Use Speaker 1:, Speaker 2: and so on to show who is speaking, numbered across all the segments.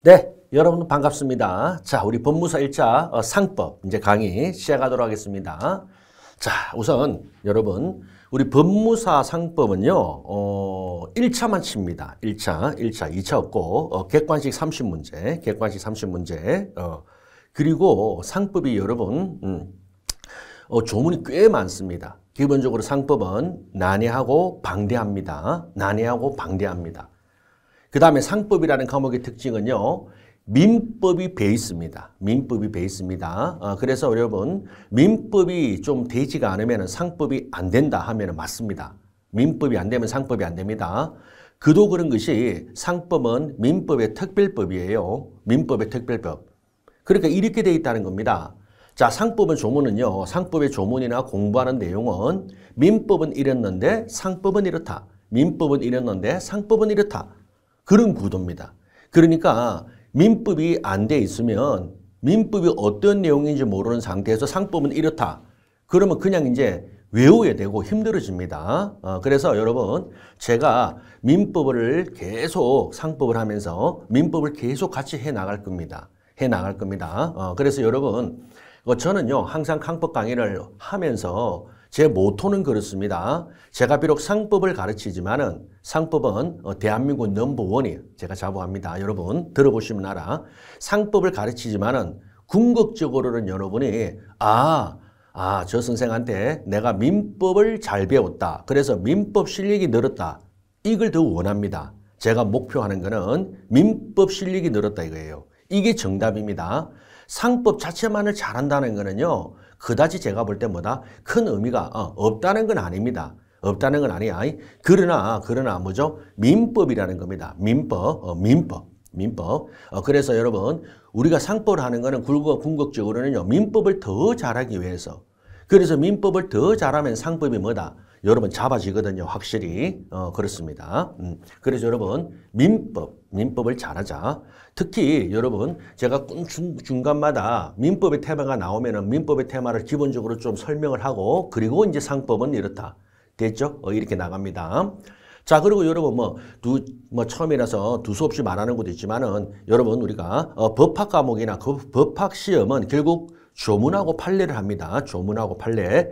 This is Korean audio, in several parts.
Speaker 1: 네, 여러분 반갑습니다. 자, 우리 법무사 1차 상법 이제 강의 시작하도록 하겠습니다. 자, 우선 여러분 우리 법무사 상법은요. 1차만 칩니다. 1차, 2차 없고 객관식 30문제, 객관식 30문제. 그리고 상법이 여러분 조문이 꽤 많습니다. 기본적으로 상법은 난해하고 방대합니다. 난해하고 방대합니다. 그 다음에 상법이라는 과목의 특징은요. 민법이 베이스입니다. 민법이 베이스입니다. 그래서 여러분 민법이 좀 되지가 않으면 상법이 안 된다 하면 맞습니다. 민법이 안 되면 상법이 안 됩니다. 그도 그런 것이 상법은 민법의 특별법이에요. 민법의 특별법. 그러니까 이렇게 돼 있다는 겁니다. 자, 상법은 조문은요. 상법의 조문이나 공부하는 내용은 민법은 이랬는데 상법은 이렇다. 민법은 이랬는데 상법은 이렇다. 그런 구도입니다. 그러니까 민법이 안 돼 있으면 민법이 어떤 내용인지 모르는 상태에서 상법은 이렇다. 그러면 그냥 이제 외워야 되고 힘들어집니다. 그래서 여러분 제가 민법을 계속 상법을 하면서 민법을 계속 같이 해 나갈 겁니다. 해 나갈 겁니다. 그래서 여러분 저는요 항상 상법 강의를 하면서 제 모토는 그렇습니다. 제가 비록 상법을 가르치지만은 상법은 대한민국 넘버원이에요. 제가 자부합니다. 여러분 들어보시면 알아. 상법을 가르치지만은 궁극적으로는 여러분이 저 선생한테 내가 민법을 잘 배웠다. 그래서 민법 실력이 늘었다. 이걸 더 원합니다. 제가 목표하는 거는 민법 실력이 늘었다 이거예요. 이게 정답입니다. 상법 자체만을 잘한다는 거는요. 그다지 제가 볼 때보다 큰 의미가 없다는 건 아닙니다. 없다는 건 아니야. 그러나 뭐죠? 민법이라는 겁니다. 민법. 그래서 여러분 우리가 상법을 하는 거는 궁극적으로는요. 민법을 더 잘하기 위해서. 그래서 민법을 더 잘하면 상법이 뭐다? 여러분 잡아지거든요. 확실히. 그렇습니다. 그래서 여러분 민법을 잘하자. 특히 여러분 제가 중간마다 민법의 테마가 나오면은 민법의 테마를 기본적으로 좀 설명을 하고 그리고 이제 상법은 이렇다. 됐죠? 이렇게 나갑니다. 자, 그리고 여러분 처음이라서 두서 없이 말하는 것도 있지만은 여러분 우리가 법학 과목이나 그 법학 시험은 결국 조문하고 판례를 합니다. 조문하고 판례.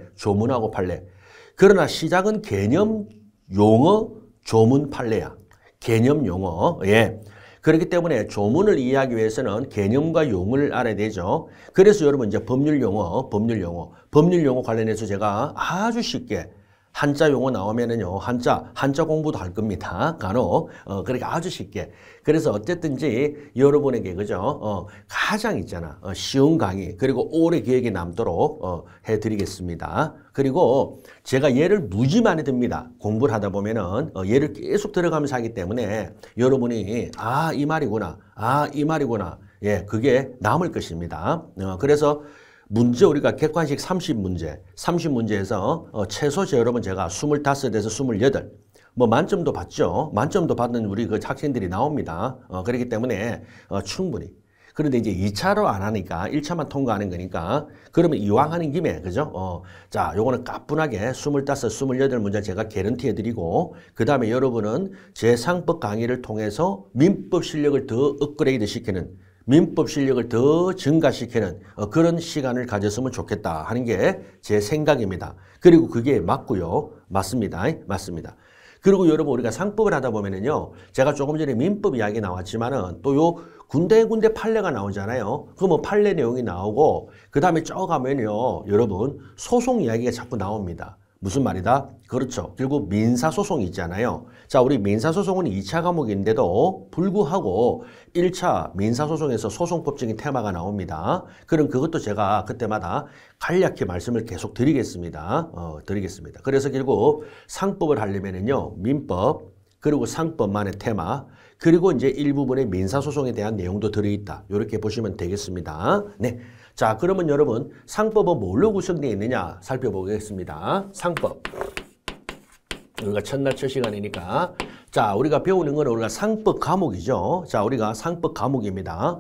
Speaker 1: 그러나 시작은 개념, 용어, 조문, 판례야. 개념, 용어. 예. 그렇기 때문에 조문을 이해하기 위해서는 개념과 용어를 알아야 되죠. 그래서 여러분 이제 법률 용어 관련해서 제가 아주 쉽게 한자 용어 나오면은요, 한자 공부도 할 겁니다. 간혹. 그러니까 아주 쉽게. 그래서 어쨌든지 여러분에게, 그죠? 가장 있잖아. 쉬운 강의, 그리고 오래 기억에 남도록, 해드리겠습니다. 그리고 제가 예를 무지 많이 듭니다. 공부를 하다 보면은, 예를 계속 들어가면서 하기 때문에 여러분이, 이 말이구나. 예, 그게 남을 것입니다. 그래서 문제 우리가 객관식 30문제에서 최소 여러분 제가 25에서 28 만점도 받죠. 만점도 받는 우리 그 학생들이 나옵니다. 그렇기 때문에 충분히. 그런데 이제 2차로 안 하니까 1차만 통과하는 거니까 그러면 이왕 하는 김에 그죠? 자, 요거는 가뿐하게 25, 28문제 제가 개런티 해드리고 그 다음에 여러분은 제 상법 강의를 통해서 민법 실력을 더 업그레이드 시키는 민법 실력을 더 증가시키는 그런 시간을 가졌으면 좋겠다 하는 게 제 생각입니다. 그리고 그게 맞고요. 맞습니다. 그리고 여러분 우리가 상법을 하다 보면은요. 제가 조금 전에 민법 이야기 나왔지만은 또 요 군데 판례가 나오잖아요. 그러면 판례 내용이 나오고 그 다음에 쭉 가면요. 여러분 소송 이야기가 자꾸 나옵니다. 무슨 말이다? 그렇죠. 결국 민사소송이 있잖아요. 자, 우리 민사소송은 2차 과목인데도 불구하고 1차 민사소송에서 소송법적인 테마가 나옵니다. 그럼 그것도 제가 그때마다 간략히 말씀을 계속 드리겠습니다. 그래서 결국 상법을 하려면은요, 민법, 그리고 상법만의 테마, 그리고 이제 일부분의 민사소송에 대한 내용도 들어있다. 이렇게 보시면 되겠습니다. 네. 자, 그러면 여러분 상법은 뭘로 구성되어 있느냐 살펴보겠습니다. 상법. 우리가 첫날 첫 시간이니까 자, 우리가 배우는 건 우리가 상법 과목이죠. 자, 우리가 상법 과목입니다.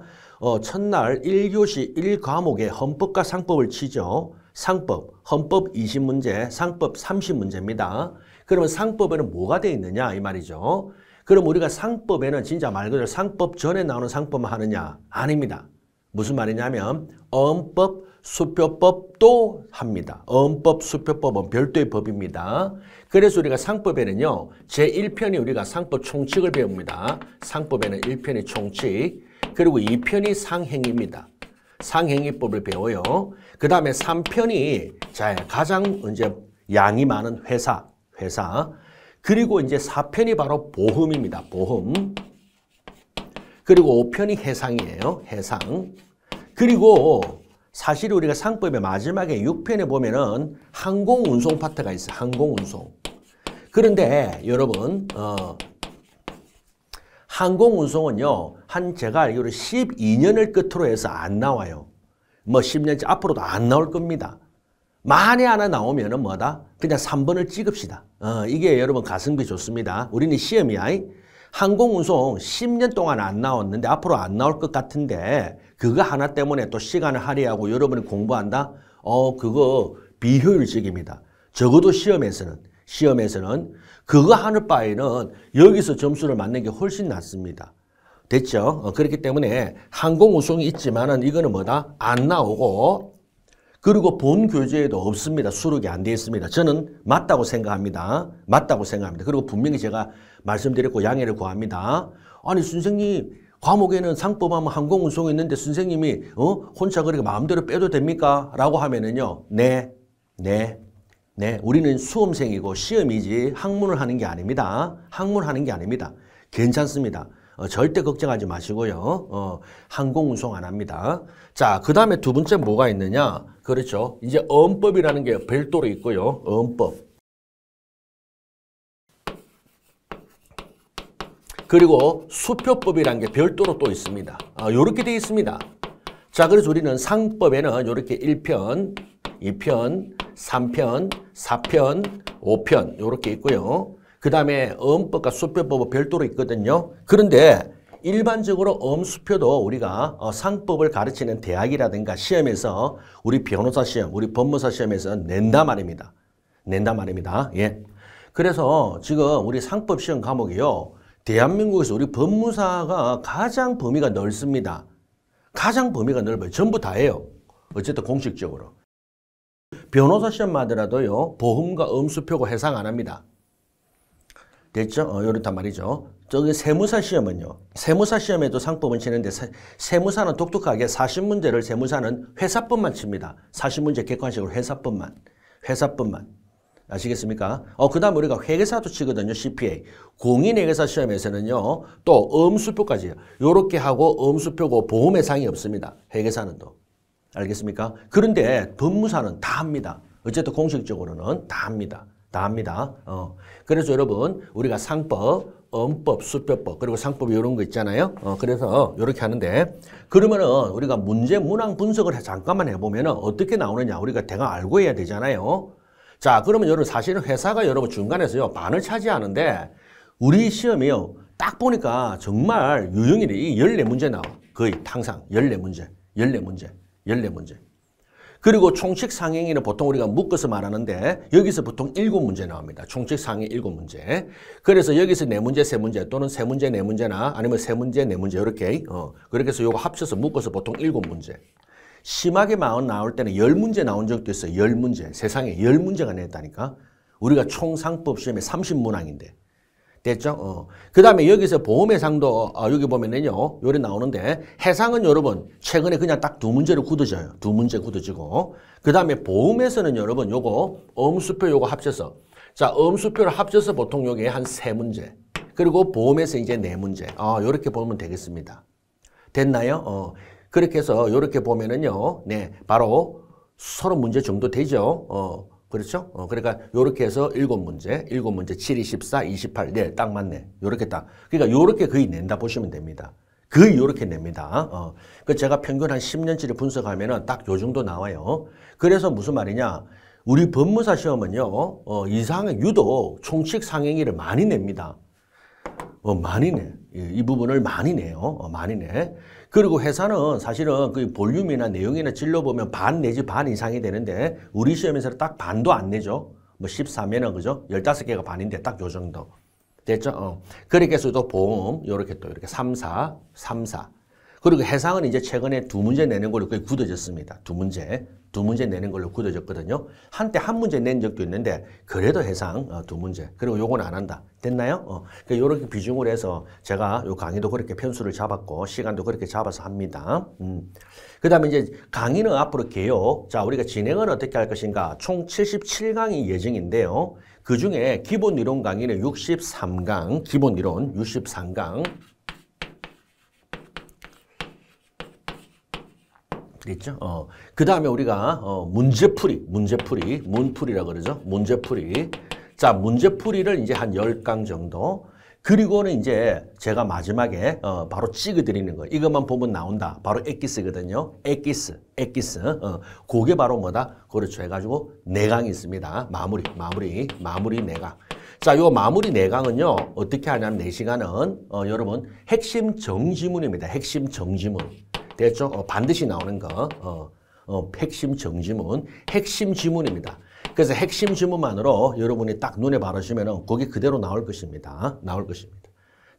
Speaker 1: 첫날 1교시 1과목에 헌법과 상법을 치죠. 상법, 헌법 20문제, 상법 30문제입니다. 그러면 상법에는 뭐가 되어 있느냐 이 말이죠. 그럼 우리가 상법에는 진짜 말 그대로 상법 전에 나오는 상법만 하느냐? 아닙니다. 무슨 말이냐면 어음법, 수표법도 합니다. 어음법, 수표법은 별도의 법입니다. 그래서 우리가 상법에는요. 제1편이 우리가 상법 총칙을 배웁니다. 상법에는 1편이 총칙, 그리고 2편이 상행위입니다. 상행위법을 배워요. 그 다음에 3편이 자, 가장 이제 양이 많은 회사. 그리고 이제 4편이 바로 보험입니다. 보험. 그리고 5편이 해상이에요. 해상. 그리고 사실 우리가 상법의 마지막에 6편에 보면은 항공운송 파트가 있어요. 항공운송. 그런데 여러분 항공운송은요. 제가 알기로 12년을 끝으로 해서 안 나와요. 뭐 10년째 앞으로도 안 나올 겁니다. 만에 하나 나오면은 뭐다? 그냥 3번을 찍읍시다. 이게 여러분 가성비 좋습니다. 우리는 시험이야. 항공운송 10년 동안 안 나왔는데 앞으로 안 나올 것 같은데 그거 하나 때문에 또 시간을 할애하고 여러분이 공부한다? 그거 비효율적입니다. 적어도 시험에서는 그거 하는 바에는 여기서 점수를 맞는 게 훨씬 낫습니다. 됐죠? 그렇기 때문에 항공운송이 있지만은 이거는 뭐다? 안 나오고 그리고 본 교재에도 없습니다. 수록이 안 되어 있습니다. 저는 맞다고 생각합니다. 그리고 분명히 제가 말씀드렸고 양해를 구합니다. 아니 선생님 과목에는 상법하면 항공운송이 있는데 선생님이 혼자 그렇게 마음대로 빼도 됩니까? 라고 하면은요. 네. 우리는 수험생이고 시험이지 학문을 하는 게 아닙니다. 괜찮습니다. 절대 걱정하지 마시고요. 항공운송 안 합니다. 자, 그 다음에 두 번째 뭐가 있느냐? 그렇죠. 이제 어음법이라는 게 별도로 있고요. 어음법. 그리고 수표법이라는 게 별도로 또 있습니다. 요렇게 되어 있습니다. 자, 그래서 우리는 상법에는 요렇게 1편, 2편, 3편, 4편, 5편 요렇게 있고요. 그 다음에 어음법과 수표법은 별도로 있거든요. 그런데 일반적으로 어음수표도 우리가 상법을 가르치는 대학이라든가 시험에서 우리 변호사 시험, 우리 법무사 시험에서 낸다 말입니다. 예. 그래서 지금 우리 상법 시험 과목이요. 대한민국에서 우리 법무사가 가장 범위가 넓습니다. 가장 범위가 넓어요. 전부 다 해요. 어쨌든 공식적으로. 변호사 시험마더라도요. 보험과 어음수표고 해상 안 합니다. 됐죠? 이렇단 말이죠. 저기 세무사 시험은요. 세무사 시험에도 상법은 치는데 세무사는 독특하게 40문제를 세무사는 회사법만 칩니다. 40문제 객관식으로 회사법만. 아시겠습니까? 그 다음 우리가 회계사도 치거든요. CPA. 공인회계사 시험에서는요. 또 어음수표까지 요렇게 하고 어음수표고 보험회상이 없습니다. 회계사는 또. 알겠습니까? 그런데 법무사는 다 합니다. 어쨌든 공식적으로는 다 합니다. 그래서 여러분 우리가 상법, 어음법, 수표법 그리고 상법 이런 거 있잖아요. 그래서 이렇게 하는데 그러면은 우리가 문제 문항 분석을 잠깐만 해보면은 어떻게 나오느냐 우리가 대강 알고 해야 되잖아요. 자, 그러면 여러분 사실은 회사가 여러분 중간에서요 반을 차지하는데 우리 시험이요 딱 보니까 정말 유형일이 14문제 나와. 거의 항상 14문제. 그리고 총칙 상행위는 보통 우리가 묶어서 말하는데 여기서 보통 7문제 나옵니다. 총칙 상행 7문제. 그래서 여기서 4문제, 3문제 또는 3문제, 4문제나 아니면 3문제, 4문제 이렇게 그렇게 해서 요거 합쳐서 묶어서 보통 7문제. 심하게 나올 때는 10문제 나온 적도 있어요. 10문제. 세상에 10문제가 냈다니까. 우리가 총 상법 시험에 30문항인데. 됐죠? 그 다음에 여기서 보험회상도 여기 보면은요. 요래 나오는데 해상은 여러분 최근에 그냥 딱 2문제로 굳어져요. 2문제 굳어지고 그 다음에 보험에서는 여러분 요거 어음수표 요거 합쳐서 자 어음수표를 합쳐서 보통 요게 한 3문제 그리고 보험에서 이제 4문제 요렇게 보면 되겠습니다. 됐나요? 그렇게 해서 요렇게 보면은요. 네 바로 30문제 정도 되죠. 그렇죠? 그러니까 요렇게 해서 7문제, 7, 24, 28. 네, 딱 맞네. 요렇게 딱. 그러니까 요렇게 거의 낸다 보시면 됩니다. 거의 요렇게 냅니다. 그 제가 평균 한 10년치를 분석하면은 딱 요 정도 나와요. 그래서 무슨 말이냐? 우리 법무사 시험은요, 이상하게 유독 총칙 상행위를 많이 냅니다. 많이 내. 이 부분을 많이 내요. 많이 내. 그리고 회사는 사실은 그 볼륨이나 내용이나 질러 보면 반 내지 반 이상이 되는데 우리 시험에서는 딱 반도 안 내죠. 뭐 14면은 그죠? 15개가 반인데 딱 요 정도. 됐죠? 그렇게 해서 또 보험, 요렇게 또 이렇게 3, 4, 3, 4. 그리고 해상은 이제 최근에 2문제 내는 걸로 거의 굳어졌습니다. 2문제 내는 걸로 굳어졌거든요. 한때 한 문제 낸 적도 있는데, 그래도 해상 2문제. 그리고 요건 안 한다. 됐나요? 그러니까 요렇게 비중을 해서 제가 요 강의도 그렇게 편수를 잡았고, 시간도 그렇게 잡아서 합니다. 그 다음에 이제 강의는 앞으로 개요. 자, 우리가 진행은 어떻게 할 것인가? 총 77강이 예정인데요. 그 중에 기본 이론 강의는 63강, 기본 이론 63강. 됐죠? 그 다음에 우리가, 문풀이라고 그러죠? 문제풀이. 자, 문제풀이를 이제 한 10강 정도. 그리고는 이제 제가 마지막에, 바로 찍어드리는 거. 이것만 보면 나온다. 바로 엑기스거든요. 엑기스. 그게 바로 뭐다? 그렇죠. 해가지고 4강이 있습니다. 마무리 4강. 자, 요 마무리 4강은요, 어떻게 하냐면 4시간은, 여러분, 핵심 정지문입니다. 핵심 정지문. 됐죠? 반드시 나오는 거. 핵심 정지문. 핵심 지문입니다. 그래서 핵심 지문만으로 여러분이 딱 눈에 바르시면은 거기 그대로 나올 것입니다.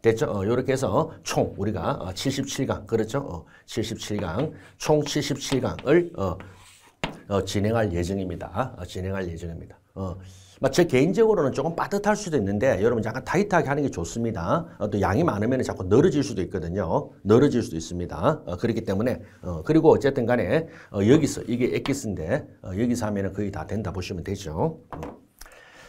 Speaker 1: 됐죠? 이렇게 해서 총 우리가 77강, 그렇죠? 77강, 총 77강을 진행할 예정입니다. 제 개인적으로는 조금 빠듯할 수도 있는데 여러분 약간 타이트하게 하는 게 좋습니다. 또 양이 많으면 자꾸 늘어질 수도 있거든요. 늘어질 수도 있습니다. 그렇기 때문에 그리고 어쨌든 간에 여기서 이게 엑기스인데 여기서 하면은 거의 다 된다 보시면 되죠.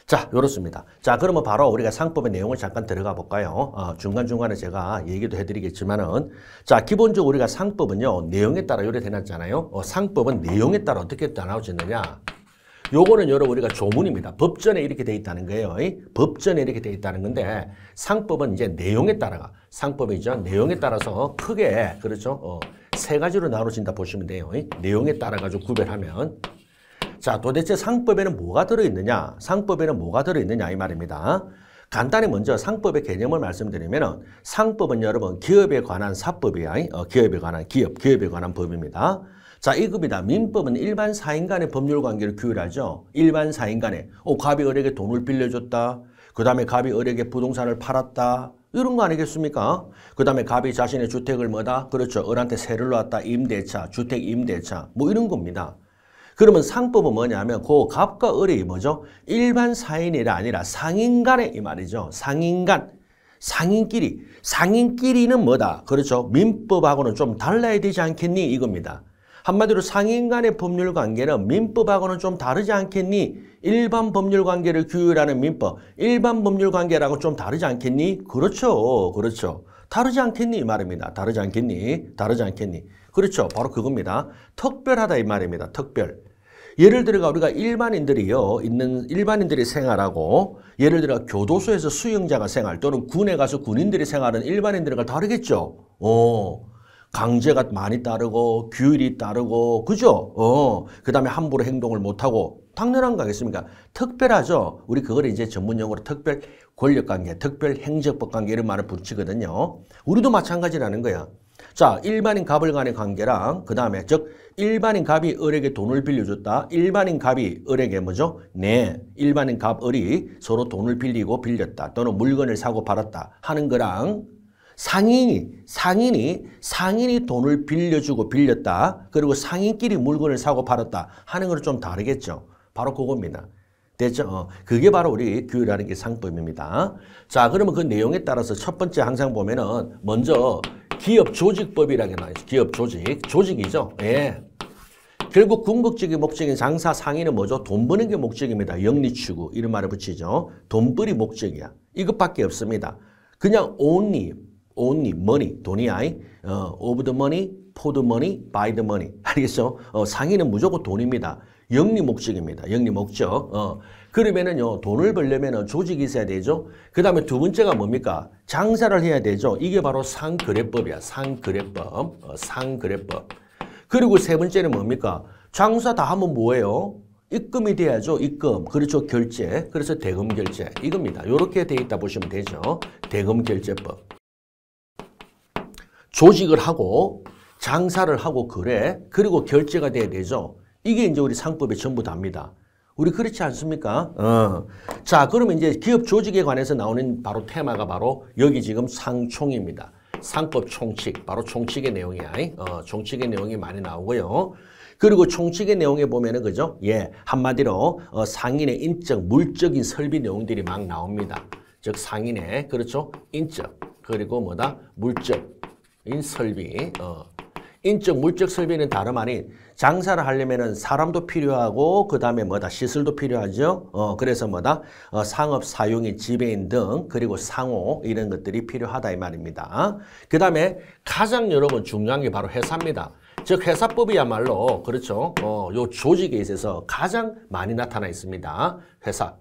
Speaker 1: 자, 요렇습니다. 자, 그러면 바로 우리가 상법의 내용을 잠깐 들어가 볼까요? 중간중간에 제가 얘기도 해드리겠지만은, 자, 기본적으로 우리가 상법은요, 내용에 따라 요래 해놨잖아요. 상법은 내용에 따라 어떻게 나눠지느냐. 요거는 여러분 우리가 조문입니다. 법전에 이렇게 돼 있다는 거예요. 법전에 이렇게 돼 있다는 건데, 상법은 이제 내용에 따라가, 상법이죠. 내용에 따라서 크게, 그렇죠? 3가지로 나눠진다 보시면 돼요. 내용에 따라가지고 구별하면. 자, 도대체 상법에는 뭐가 들어있느냐? 이 말입니다. 간단히 먼저 상법의 개념을 말씀드리면 상법은 여러분 기업에 관한 사법이야. 기업에 관한 법입니다. 자, 이겁니다. 민법은 일반 사인 간의 법률 관계를 규율하죠. 일반 사인 간에 갑이 을에게 돈을 빌려줬다. 그 다음에 갑이 을에게 부동산을 팔았다. 이런 거 아니겠습니까? 그 다음에 갑이 자신의 주택을 뭐다? 그렇죠. 을한테 세를 놨다. 임대차, 주택 임대차. 뭐 이런 겁니다. 그러면 상법은 뭐냐면 그 갑과 을이 뭐죠? 일반 사인이 아니라 상인 간의 이 말이죠. 상인끼리는 뭐다? 그렇죠. 민법하고는 좀 달라야 되지 않겠니? 이겁니다. 한마디로 상인 간의 법률 관계는 민법하고는 좀 다르지 않겠니? 일반 법률 관계를 규율하는 민법, 일반 법률 관계라고 좀 다르지 않겠니? 그렇죠. 다르지 않겠니? 이 말입니다. 다르지 않겠니? 그렇죠. 바로 그겁니다. 특별하다 이 말입니다. 특별. 예를 들어 우리가 일반인들이 생활하고 예를 들어 교도소에서 수용자가 생활 또는 군에 가서 군인들이 생활하는 일반인들과 다르겠죠. 강제가 많이 따르고 규율이 따르고 그죠? 그 다음에 함부로 행동을 못하고 당연한 거 아니겠습니까? 특별하죠. 우리 그걸 이제 전문용어로 특별 권력관계, 특별 행정법 관계 이런 말을 붙이거든요. 우리도 마찬가지라는 거야. 자, 일반인 갑을 간의 관계랑 그 다음에 즉 일반인 갑이 을에게 돈을 빌려줬다. 일반인 갑이 을에게 뭐죠? 네, 일반인 갑 을이 서로 돈을 빌리고 빌렸다. 또는 물건을 사고 팔았다 하는 거랑 상인이 돈을 빌려주고 빌렸다. 그리고 상인끼리 물건을 사고 팔았다 하는 건 좀 다르겠죠. 바로 그겁니다. 됐죠? 그게 바로 우리 규율하는 게 상법입니다. 자, 그러면 그 내용에 따라서 첫 번째 항상 보면은 먼저 기업조직법이라고 나와 있어요. 조직이죠. 예. 결국 궁극적인 목적인 장사 상인은 뭐죠? 돈 버는 게 목적입니다. 영리추구 이런 말을 붙이죠. 돈벌이 목적이야. 이것밖에 없습니다. 그냥 only money, 돈이야. of the money, for the money, by the money. 알겠죠? 상인은 무조건 돈입니다. 영리 목적입니다. 영리 목적. 그러면은요, 돈을 벌려면은 조직이 있어야 되죠. 그 다음에 두 번째가 뭡니까? 장사를 해야 되죠. 이게 바로 상거래법이야. 상거래법. 그리고 세 번째는 뭡니까? 장사 다 하면 뭐예요? 입금이 돼야죠. 입금. 그렇죠. 결제. 그래서 대금 결제. 이겁니다. 이렇게 돼 있다 보시면 되죠. 대금 결제법. 조직을 하고 장사를 하고 그래. 그리고 결제가 돼야 되죠. 이게 이제 우리 상법의 전부 답니다. 우리 그렇지 않습니까? 자, 그러면 이제 기업 조직에 관해서 나오는 바로 테마가 바로 여기 지금 상총입니다. 상법 총칙, 바로 총칙의 내용이야. 총칙의 내용이 많이 나오고요. 그리고 총칙의 내용에 보면은 그죠? 예, 한마디로 상인의 인적, 물적인 설비 내용들이 막 나옵니다. 즉 상인의 그렇죠? 인적 그리고 뭐다? 물적인 설비. 인적, 물적 설비는 다름 아닌 장사를 하려면은 사람도 필요하고 그 다음에 뭐다? 시설도 필요하죠. 그래서 뭐다? 상업 사용인 지배인 등 그리고 상호 이런 것들이 필요하다 이 말입니다. 그 다음에 가장 여러분 중요한 게 바로 회사입니다. 즉 회사법이야말로 그렇죠. 요 조직에 있어서 가장 많이 나타나 있습니다. 회사.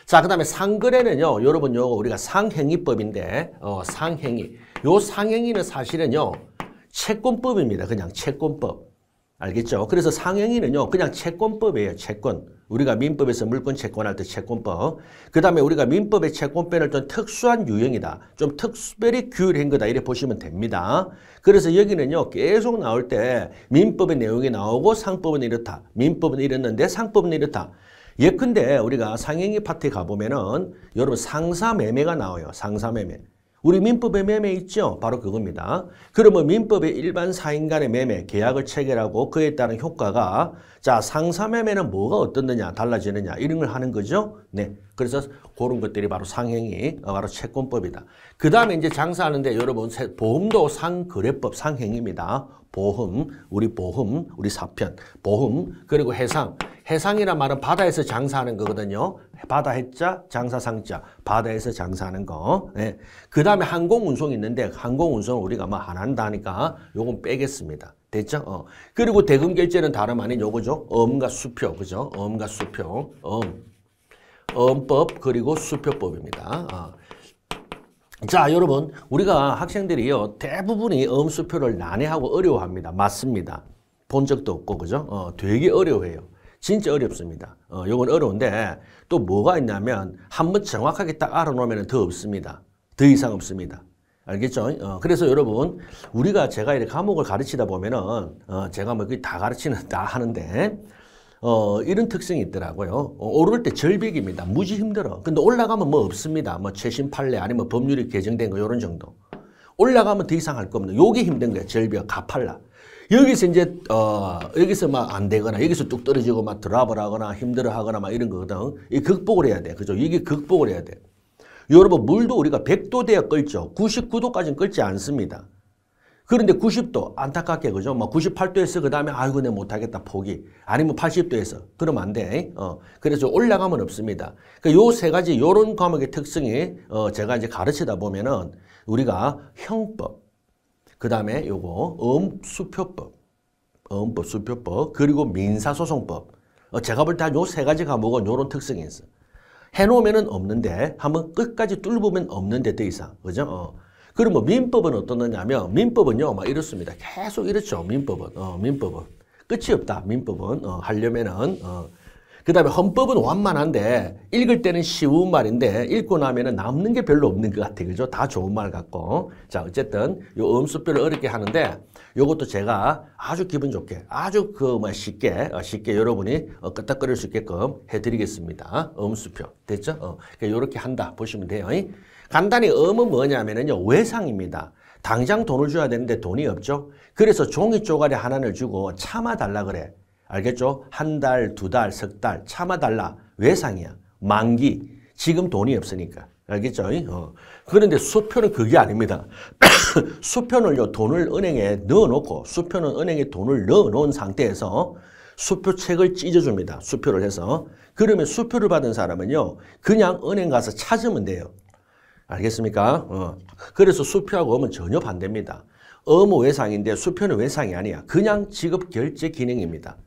Speaker 1: 자, 그 다음에 상거래는요, 여러분, 요거 우리가 상행위법인데, 상행위. 요 상행위는 사실은요, 채권법입니다. 그냥 채권법. 알겠죠? 그래서 상행위는요, 그냥 채권법이에요. 채권. 우리가 민법에서 물권 채권할 때 채권법. 그 다음에 우리가 민법의 채권법은 좀 특수한 유형이다. 좀 특별히 규율한 거다. 이렇게 보시면 됩니다. 그래서 여기는요, 계속 나올 때 민법의 내용이 나오고 상법은 이렇다. 민법은 이랬는데 상법은 이렇다. 예컨대 우리가 상행위 파트에 가보면은 여러분 상사매매가 나와요. 상사매매. 우리 민법의 매매 있죠? 바로 그겁니다. 그러면 민법의 일반 사인 간의 매매, 계약을 체결하고 그에 따른 효과가 자 상사매매는 뭐가 어떻느냐, 달라지느냐 이런 걸 하는 거죠. 네, 그래서 그런 것들이 바로 상행위, 바로 채권법이다. 그 다음에 이제 장사하는데 여러분 보험도 상거래법 상행위입니다. 보험, 우리 사편, 보험, 그리고 해상. 해상이란 말은 바다에서 장사하는 거거든요. 바다 해자, 장사상자, 바다에서 장사하는 거. 네. 그 다음에 항공운송이 있는데 항공운송은 우리가 뭐 안 한다 하니까 요건 빼겠습니다. 됐죠? 그리고 대금결제는 다름 아닌 요거죠. 어음과 수표, 그죠? 어음과 수표, 어음법 그리고 수표법입니다. 자, 여러분, 우리가 학생들이요, 대부분이 어음수표를 난해하고 어려워합니다. 맞습니다. 본 적도 없고, 그죠? 되게 어려워해요. 진짜 어렵습니다. 요건 어려운데, 또 뭐가 있냐면, 한번 정확하게 딱 알아놓으면 더 없습니다. 더 이상 없습니다. 알겠죠? 그래서 여러분, 제가 이렇게 과목을 가르치다 보면은, 제가 뭐 다 가르치는, 다 하는데, 이런 특성이 있더라고요. 오를 때 절벽입니다. 무지 힘들어. 근데 올라가면 뭐 없습니다. 뭐 최신 판례 아니면 법률이 개정된 거 이런 정도. 올라가면 더 이상 할 거 없는. 요게 힘든 거야. 절벽, 가팔라. 여기서 이제 여기서 막 안 되거나 여기서 뚝 떨어지고 막 드랍을 하거나 힘들어 하거나 막 이런 거거든. 이 극복을 해야 돼. 그죠? 이게 극복을 해야 돼. 여러분 물도 우리가 100도 돼야 끓죠. 99도까지는 끓지 않습니다. 그런데 90도 안타깝게 그죠? 뭐 98도에서 그다음에 아이고 내가 못하겠다 포기. 아니면 80도에서 그러면 안 돼. 그래서 올라가면 없습니다. 그러니까 요 세 가지 요런 과목의 특성이 제가 이제 가르치다 보면은 우리가 형법, 그다음에 요거 어음수표법, 어음법, 수표법, 그리고 민사소송법. 제가 볼 때 한 요 세 가지 과목은 요런 특성이 있어. 해놓으면은 없는데 한번 끝까지 뚫으면 없는데 더 이상. 그죠? 그러면 민법은 어떠느냐면 민법은요 막 이렇습니다. 계속 이렇죠. 민법은 끝이 없다. 민법은 하려면은 그 다음에 헌법은 완만한데 읽을 때는 쉬운 말인데 읽고 나면은 남는 게 별로 없는 것 같아. 그죠? 다 좋은 말 같고. 자, 어쨌든 요 음수표를 어렵게 하는데 요것도 제가 아주 기분 좋게 아주 쉽게 여러분이 끄떡거릴 수 있게끔 해드리겠습니다. 음수표 됐죠? 그러니까 요렇게 한다 보시면 돼요. 간단히 음은 뭐냐면은요 외상입니다. 당장 돈을 줘야 되는데 돈이 없죠. 그래서 종이 쪼가리 하나를 주고 참아달라 그래. 알겠죠? 한 달, 두 달, 석 달 참아달라. 외상이야. 만기. 지금 돈이 없으니까. 알겠죠? 그런데 수표는 그게 아닙니다. 수표는요, 돈을 은행에 넣어놓고, 수표는 은행에 돈을 넣어놓은 상태에서 수표책을 찢어줍니다. 수표를 해서. 그러면 수표를 받은 사람은요, 그냥 은행 가서 찾으면 돼요. 알겠습니까? 그래서 수표하고 음은 전혀 반대입니다. 음은 외상인데 수표는 외상이 아니야. 그냥 지급 결제 기능입니다.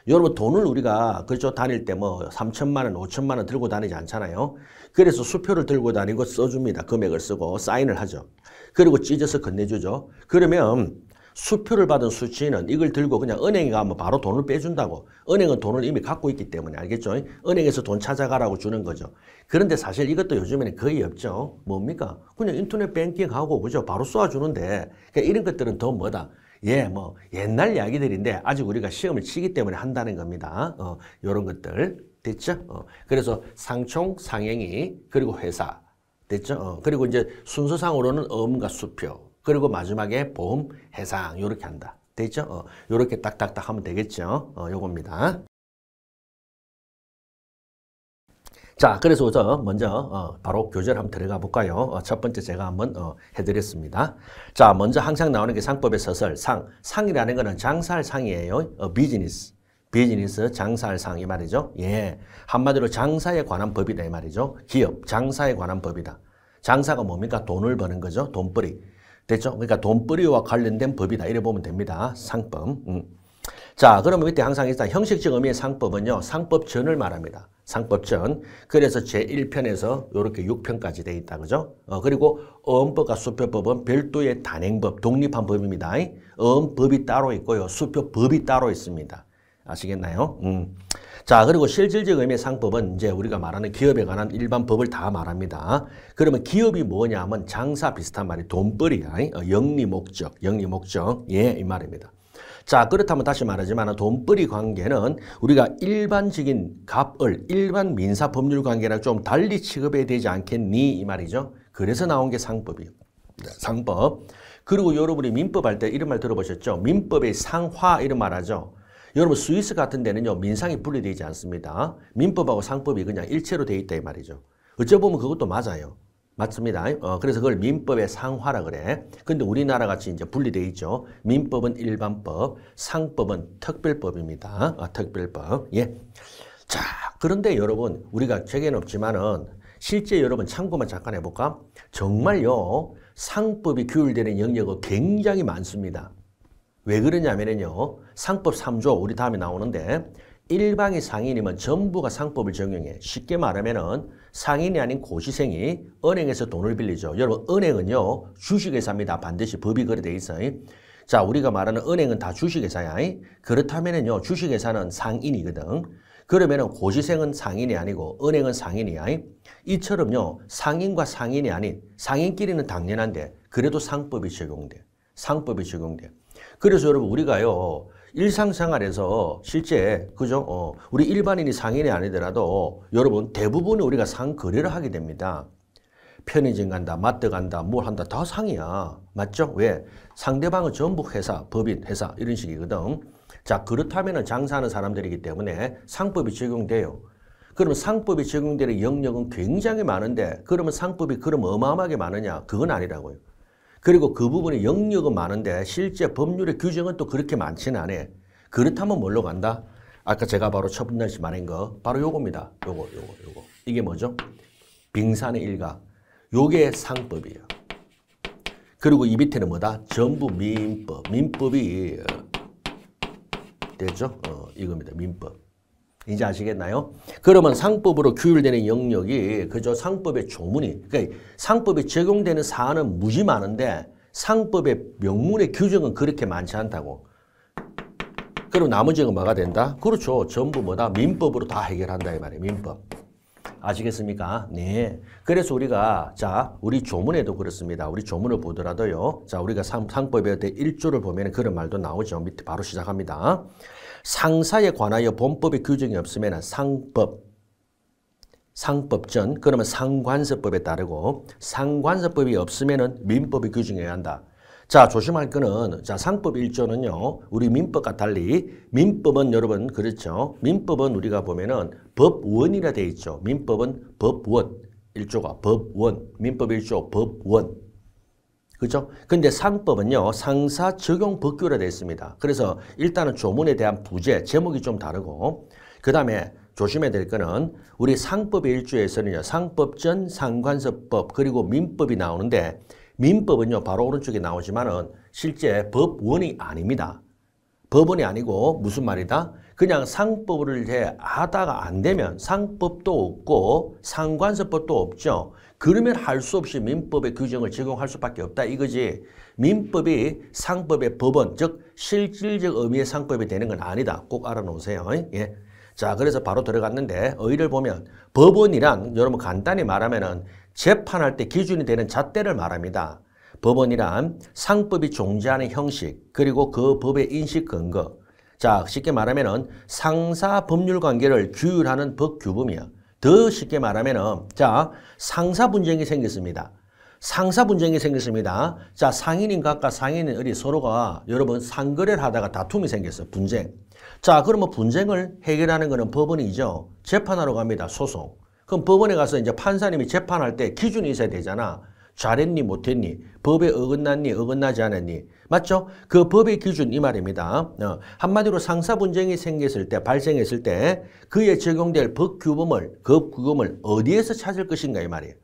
Speaker 1: 여러분 돈을 우리가 그렇죠 다닐 때 뭐 3천만 원, 5천만 원 들고 다니지 않잖아요. 그래서 수표를 들고 다니고 써줍니다. 금액을 쓰고 사인을 하죠. 그리고 찢어서 건네주죠. 그러면 수표를 받은 수취인은 이걸 들고 그냥 은행에 가면 바로 돈을 빼준다고. 은행은 돈을 이미 갖고 있기 때문에 알겠죠? 은행에서 돈 찾아가라고 주는 거죠. 그런데 사실 이것도 요즘에는 거의 없죠. 뭡니까? 그냥 인터넷 뱅킹하고 그죠? 바로 쏴주는데 그러니까 이런 것들은 더 뭐다? 예, 뭐 옛날 이야기들인데 아직 우리가 시험을 치기 때문에 한다는 겁니다. 요런 것들 됐죠? 그래서 상총, 상행위 그리고 회사 됐죠? 그리고 이제 순서상으로는 음과 수표 그리고 마지막에 보험, 해상 요렇게 한다. 됐죠? 요렇게 딱딱딱 하면 되겠죠? 요겁니다. 자, 그래서 우선 먼저 바로 교재를 한번 들어가 볼까요? 첫 번째 제가 한번 해드렸습니다. 자, 먼저 항상 나오는 게 상법의 서설, 상이라는 거는 장사할 상이에요. 비즈니스, 장사할 상 이 말이죠. 예, 한마디로 장사에 관한 법이다 이 말이죠. 기업, 장사에 관한 법이다. 장사가 뭡니까? 돈을 버는 거죠. 돈벌이. 됐죠? 그러니까 돈벌이와 관련된 법이다. 이래 보면 됩니다. 상법. 자, 그러면 밑에 항상 일단 형식적 의미의 상법은요. 상법전을 말합니다. 상법전. 그래서 제1편에서 이렇게 6편까지 돼 있다. 그죠? 그리고 어음법과 수표법은 별도의 단행법, 독립한 법입니다. 어음법이 따로 있고요. 수표법이 따로 있습니다. 아시겠나요? 자, 그리고 실질적 의미의 상법은 이제 우리가 말하는 기업에 관한 일반 법을 다 말합니다. 그러면 기업이 뭐냐 하면 장사 비슷한 말이 돈벌이야. 영리 목적. 예, 이 말입니다. 자, 그렇다면 다시 말하지만 돈벌이 관계는 우리가 일반적인 갑을 일반 민사 법률 관계랑 좀 달리 취급해야 되지 않겠니? 이 말이죠. 그래서 나온 게 상법이에요. 상법. 그리고 여러분이 민법 할 때 이런 말 들어보셨죠? 민법의 상화 이런 말 하죠. 여러분 스위스 같은 데는요. 민상이 분리되지 않습니다. 민법하고 상법이 그냥 일체로 돼 있다 이 말이죠. 어쩌보면 그것도 맞아요. 맞습니다. 그래서 그걸 민법의 상화라 그래. 근데 우리나라 같이 이제 분리되어 있죠. 민법은 일반법, 상법은 특별법입니다. 특별법. 예. 자, 그런데 여러분, 우리가 책에는 없지만은 실제 여러분 참고만 잠깐 해볼까? 정말요, 상법이 규율되는 영역은 굉장히 많습니다. 왜 그러냐면요, 상법 3조, 우리 다음에 나오는데, 일방이 상인이면 전부가 상법을 적용해. 쉽게 말하면은 상인이 아닌 고시생이 은행에서 돈을 빌리죠. 여러분, 은행은요, 주식회사입니다. 반드시 법이 그래 돼 있어요. 자, 우리가 말하는 은행은 다 주식회사야. 그렇다면은요, 주식회사는 상인이거든. 그러면은 고시생은 상인이 아니고 은행은 상인이야. 이처럼요, 상인과 상인이 아닌 상인끼리는 당연한데 그래도 상법이 적용돼. 상법이 적용돼. 그래서 여러분, 우리가요, 일상생활에서 실제 그죠? 우리 일반인이 상인이 아니더라도 여러분 대부분이 우리가 상거래를 하게 됩니다. 편의점 간다, 마트 간다, 뭘 한다 다 상이야. 맞죠? 왜? 상대방은 전부 회사, 법인, 회사 이런 식이거든. 자, 그렇다면 장사하는 사람들이기 때문에 상법이 적용돼요. 그러면 상법이 적용되는 영역은 굉장히 많은데 그러면 상법이 그럼 어마어마하게 많으냐? 그건 아니라고요. 그리고 그 부분이 영역은 많은데 실제 법률의 규정은 또 그렇게 많지는 않아. 그렇다면 뭘로 간다? 아까 제가 바로 첫 번째 말한 거 바로 요겁니다. 요거. 이게 뭐죠? 빙산의 일각. 요게 상법이에요. 그리고 이 밑에는 뭐다? 전부 민법. 민법이 됐죠? 이겁니다. 민법. 이제 아시겠나요? 그러면 상법으로 규율되는 영역이 그저 상법의 조문이, 그러니까 상법에 적용되는 사안은 무지 많은데 상법의 명문의 규정은 그렇게 많지 않다고. 그럼 나머지가 뭐가 된다? 그렇죠. 전부 뭐다? 민법으로 다 해결한다 이 말이에요. 민법. 아시겠습니까? 네. 그래서 우리가 자, 우리 조문에도 그렇습니다. 우리 조문을 보더라도요. 자, 우리가 상법의 1조를 보면 그런 말도 나오죠. 밑에 바로 시작합니다. 상사에 관하여 본법의 규정이 없으면 상법전, 그러면 상관서법에 따르고 상관서법이 없으면 민법의 규정해야 한다. 자, 조심할 거는 자, 상법 1조는요. 우리 민법과 달리 민법은 여러분 그렇죠. 민법은 우리가 보면은 법원이라 돼 있죠. 민법은 법원. 1조가 법원. 민법 1조 법원. 그죠? 근데 상법은요, 상사 적용 법규로 되어 있습니다. 그래서 일단은 조문에 대한 부제, 제목이 좀 다르고, 그 다음에 조심해야 될 거는 우리 상법의 1조에서는요, 상법전, 상관서법, 그리고 민법이 나오는데, 민법은요, 바로 오른쪽에 나오지만은 실제 법원이 아닙니다. 법원이 아니고 무슨 말이다? 그냥 상법을 하다가 안 되면 상법도 없고 상관서법도 없죠. 그러면 할 수 없이 민법의 규정을 적용할 수밖에 없다 이거지. 민법이 상법의 법원, 즉 실질적 의미의 상법이 되는 건 아니다. 꼭 알아놓으세요. 예. 자, 그래서 바로 들어갔는데 의의를 보면 법원이란 여러분 간단히 말하면은 재판할 때 기준이 되는 잣대를 말합니다. 법원이란 상법이 존재하는 형식 그리고 그 법의 인식 근거. 자, 쉽게 말하면은 상사 법률 관계를 규율하는 법 규범이야. 더 쉽게 말하면은 자, 상사 분쟁이 생겼습니다. 상사 분쟁이 생겼습니다. 자, 상인인 각과 상인인 을이 서로가 여러분 상거래를 하다가 다툼이 생겼어. 분쟁. 자, 그러면 분쟁을 해결하는 거는 법원이죠. 재판하러 갑니다. 소송. 그럼 법원에 가서 이제 판사님이 재판할 때 기준이 있어야 되잖아. 잘했니 못했니? 법에 어긋났니 어긋나지 않았니? 맞죠? 그 법의 기준 이 말입니다. 한마디로 상사 분쟁이 생겼을 때 발생했을 때 그에 적용될 법 규범을 어디에서 찾을 것인가 이 말이에요.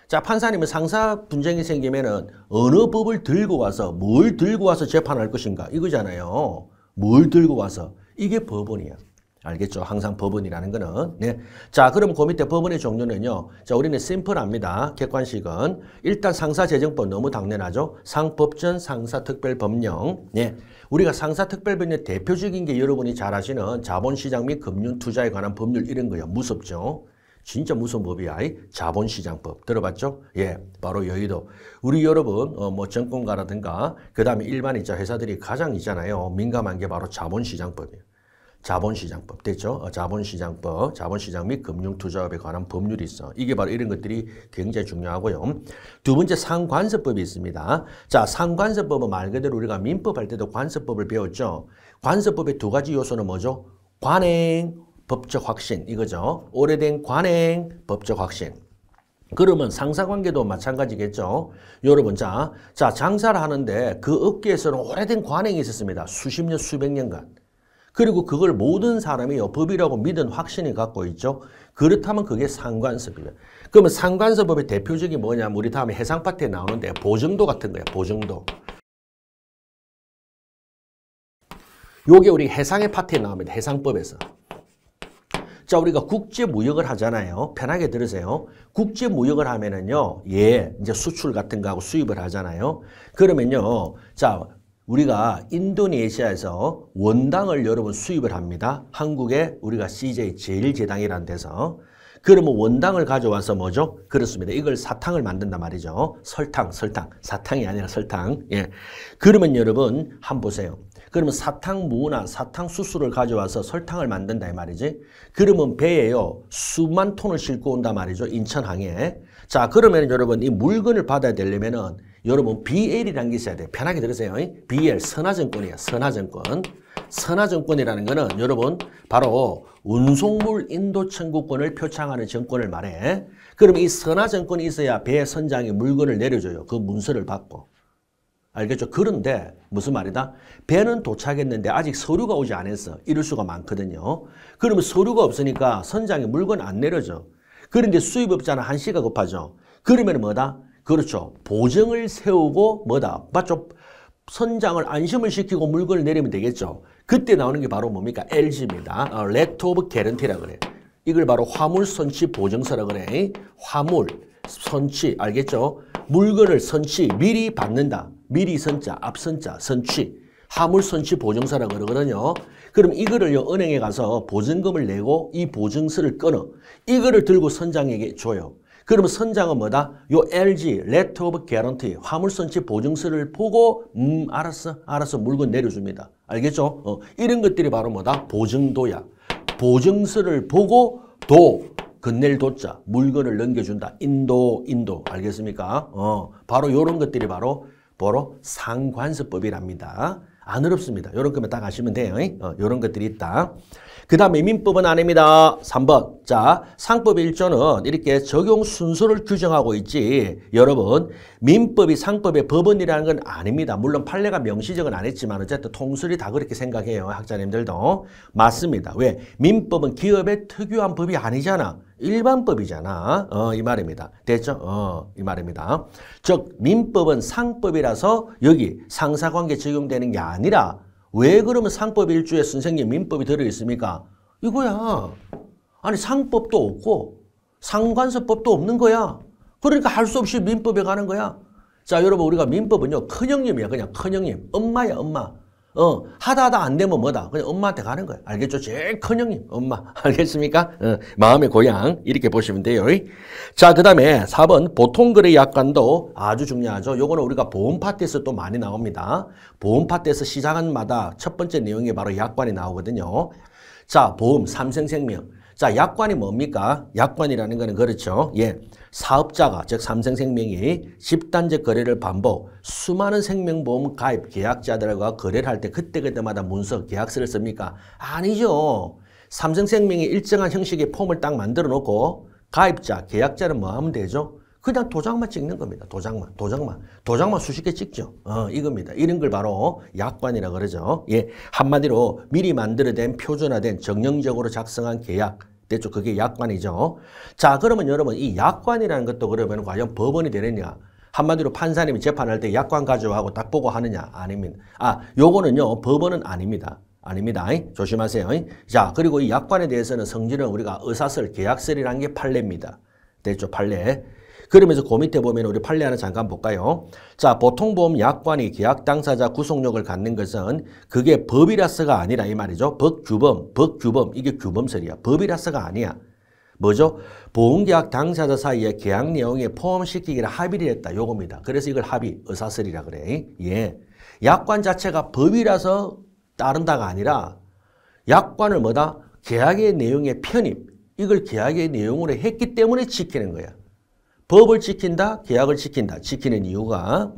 Speaker 1: 자, 판사님은 상사 분쟁이 생기면은 어느 법을 들고 와서 뭘 들고 와서 재판할 것인가 이거잖아요. 뭘 들고 와서 이게 법원이야. 알겠죠? 항상 법원이라는 거는. 네. 자, 그럼 그 밑에 법원의 종류는요. 자, 우리는 심플합니다. 객관식은. 일단 상사재정법 너무 당연하죠. 상법전, 상사특별법령. 네. 우리가 상사특별법령 대표적인 게 여러분이 잘 아시는 자본시장 및 금융투자에 관한 법률 이런 거예요. 무섭죠? 진짜 무서운 법이야. 자본시장법. 들어봤죠? 예. 바로 여의도. 우리 여러분, 뭐 정권가라든가, 그 다음에 일반이자 회사들이 가장 있잖아요. 민감한 게 바로 자본시장법이에요. 자본시장법 됐죠? 자본시장법, 자본시장 및 금융투자업에 관한 법률이 있어. 이게 바로 이런 것들이 굉장히 중요하고요. 두 번째 상관서법이 있습니다. 자, 상관서법은 말 그대로 우리가 민법 할 때도 관서법을 배웠죠. 관서법의 두 가지 요소는 뭐죠? 관행, 법적 확신 이거죠. 오래된 관행, 법적 확신. 그러면 상사관계도 마찬가지겠죠. 여러분 자 장사를 하는데 그 업계에서는 오래된 관행이 있었습니다. 수십 년, 수백 년간. 그리고 그걸 모든 사람이 법이라고 믿은 확신을 갖고 있죠. 그렇다면 그게 상관서법이에요. 그러면 상관서법의 대표적인 뭐냐면 우리 다음에 해상 파트에 나오는데 보증도 같은 거예요. 보증도. 요게 우리 해상의 파트에 나옵니다. 해상법에서. 자, 우리가 국제무역을 하잖아요. 편하게 들으세요. 국제무역을 하면은요, 이제 수출 같은 거 하고 수입을 하잖아요. 그러면요, 자, 우리가 인도네시아에서 원당을 여러분 수입을 합니다. 한국에 우리가 CJ 제일제당이라는 데서. 그러면 원당을 가져와서 뭐죠? 그렇습니다. 이걸 사탕을 만든단 말이죠. 설탕. 사탕이 아니라 설탕. 예. 그러면 여러분 한번 보세요. 그러면 사탕무나 사탕수수를 가져와서 설탕을 만든다 이 말이지. 그러면 배에요. 수만 톤을 싣고 온단 말이죠. 인천항에. 자, 그러면 여러분 이 물건을 받아야 되려면은 여러분 BL이라는 게 있어야 돼요. 편하게 들으세요. BL 선화증권이에요. 선화증권. 선화증권이라는 거는 여러분 바로 운송물 인도 청구권을 표창하는 정권을 말해. 그럼 이 선화증권이 있어야 배 선장이 물건을 내려줘요. 그 문서를 받고. 알겠죠? 그런데 무슨 말이다? 배는 도착했는데 아직 서류가 오지 않았어. 이럴 수가 많거든요. 그러면 서류가 없으니까 선장이 물건 안 내려줘. 그런데 수입업자는 한시가 급하죠. 그러면 뭐다? 그렇죠. 보증을 세우고 뭐다? 맞죠? 선장을 안심을 시키고 물건을 내리면 되겠죠. 그때 나오는 게 바로 뭡니까? LG입니다. Letter of Guarantee라고 그래. 이걸 바로 화물 선취 보증서라고 그래. 화물 선취 알겠죠? 물건을 선취 미리 받는다. 미리 선자, 앞선자, 선취. 화물 선취 보증서라고 그러거든요. 그럼 이거를요 은행에 가서 보증금을 내고 이 보증서를 끊어. 이거를 들고 선장에게 줘요. 그러면 선장은 뭐다? 요 LG, Letter of Guarantee, 화물선취 보증서를 보고 알았어 물건 내려줍니다. 알겠죠? 이런 것들이 바로 뭐다? 보증도야. 보증서를 보고 건넬 도자, 물건을 넘겨준다. 인도. 알겠습니까? 바로 요런 것들이 바로 상관서법이랍니다. 안 어렵습니다. 요런 것만 딱 아시면 돼요. 요런 것들이 있다. 그 다음에 민법은 아닙니다. 3번. 자, 상법의 1조는 이렇게 적용 순서를 규정하고 있지. 여러분, 민법이 상법의 법원이라는 건 아닙니다. 물론 판례가 명시적은 안 했지만 어쨌든 통설이 다 그렇게 생각해요. 학자님들도. 맞습니다. 왜? 민법은 기업의 특유한 법이 아니잖아. 일반법이잖아. 이 말입니다. 됐죠? 이 말입니다. 즉, 민법은 상법이라서 여기 상사관계 적용되는 게 아니라 왜 그러면 상법 1조에 선생님 민법이 들어있습니까? 이거야. 아니 상법도 없고 상관서법도 없는 거야. 그러니까 할 수 없이 민법에 가는 거야. 자, 여러분 우리가 민법은요. 큰형님이야. 그냥 큰형님. 엄마야 엄마. 하다 안 되면 뭐다? 그냥 엄마한테 가는 거야. 알겠죠? 제일 큰 형님, 엄마. 알겠습니까? 마음의 고향. 이렇게 보시면 돼요. 자, 그 다음에 4번 보통거래 약관도 아주 중요하죠. 요거는 우리가 보험 파트에서 또 많이 나옵니다. 보험 파트에서 시작한 마다 첫 번째 내용이 바로 약관이 나오거든요. 자, 보험, 삼성생명. 자, 약관이 뭡니까? 약관이라는 거는 그렇죠. 예. 사업자가, 즉 삼성생명이 집단적 거래를 반복, 수많은 생명보험 가입 계약자들과 거래를 할 때 그때그때마다 문서, 계약서를 씁니까? 아니죠. 삼성생명이 일정한 형식의 폼을 딱 만들어 놓고 가입자, 계약자는 뭐 하면 되죠? 그냥 도장만 찍는 겁니다. 도장만 수십 개 찍죠. 이겁니다. 이런 걸 바로 약관이라 그러죠. 예. 한마디로 미리 만들어낸 표준화된 정형적으로 작성한 계약. 됐죠? 그게 약관이죠. 자, 그러면 여러분 이 약관이라는 것도 그러면 과연 법원이 되느냐? 한마디로 판사님이 재판할 때 약관 가져가고 딱 보고 하느냐? 아닙니다. 요거는요. 법원은 아닙니다. 아닙니다. 조심하세요. 자, 그리고 이 약관에 대해서는 성질은 우리가 의사설, 계약설이라는 게 판례입니다. 됐죠? 판례. 그러면서 그 밑에 보면 우리 판례 하나 잠깐 볼까요? 자, 보통보험 약관이 계약 당사자 구속력을 갖는 것은 그게 법이라서가 아니라 이 말이죠. 법규범, 이게 규범설이야. 법이라서가 아니야. 뭐죠? 보험계약 당사자 사이에 계약 내용에 포함시키기를 합의를 했다. 요겁니다. 그래서 이걸 합의, 의사설이라 그래. 예. 약관 자체가 법이라서 따른다가 아니라 약관을 뭐다? 계약의 내용의 편입, 이걸 계약의 내용으로 했기 때문에 지키는 거야. 법을 지킨다, 계약을 지킨다. 지키는 이유가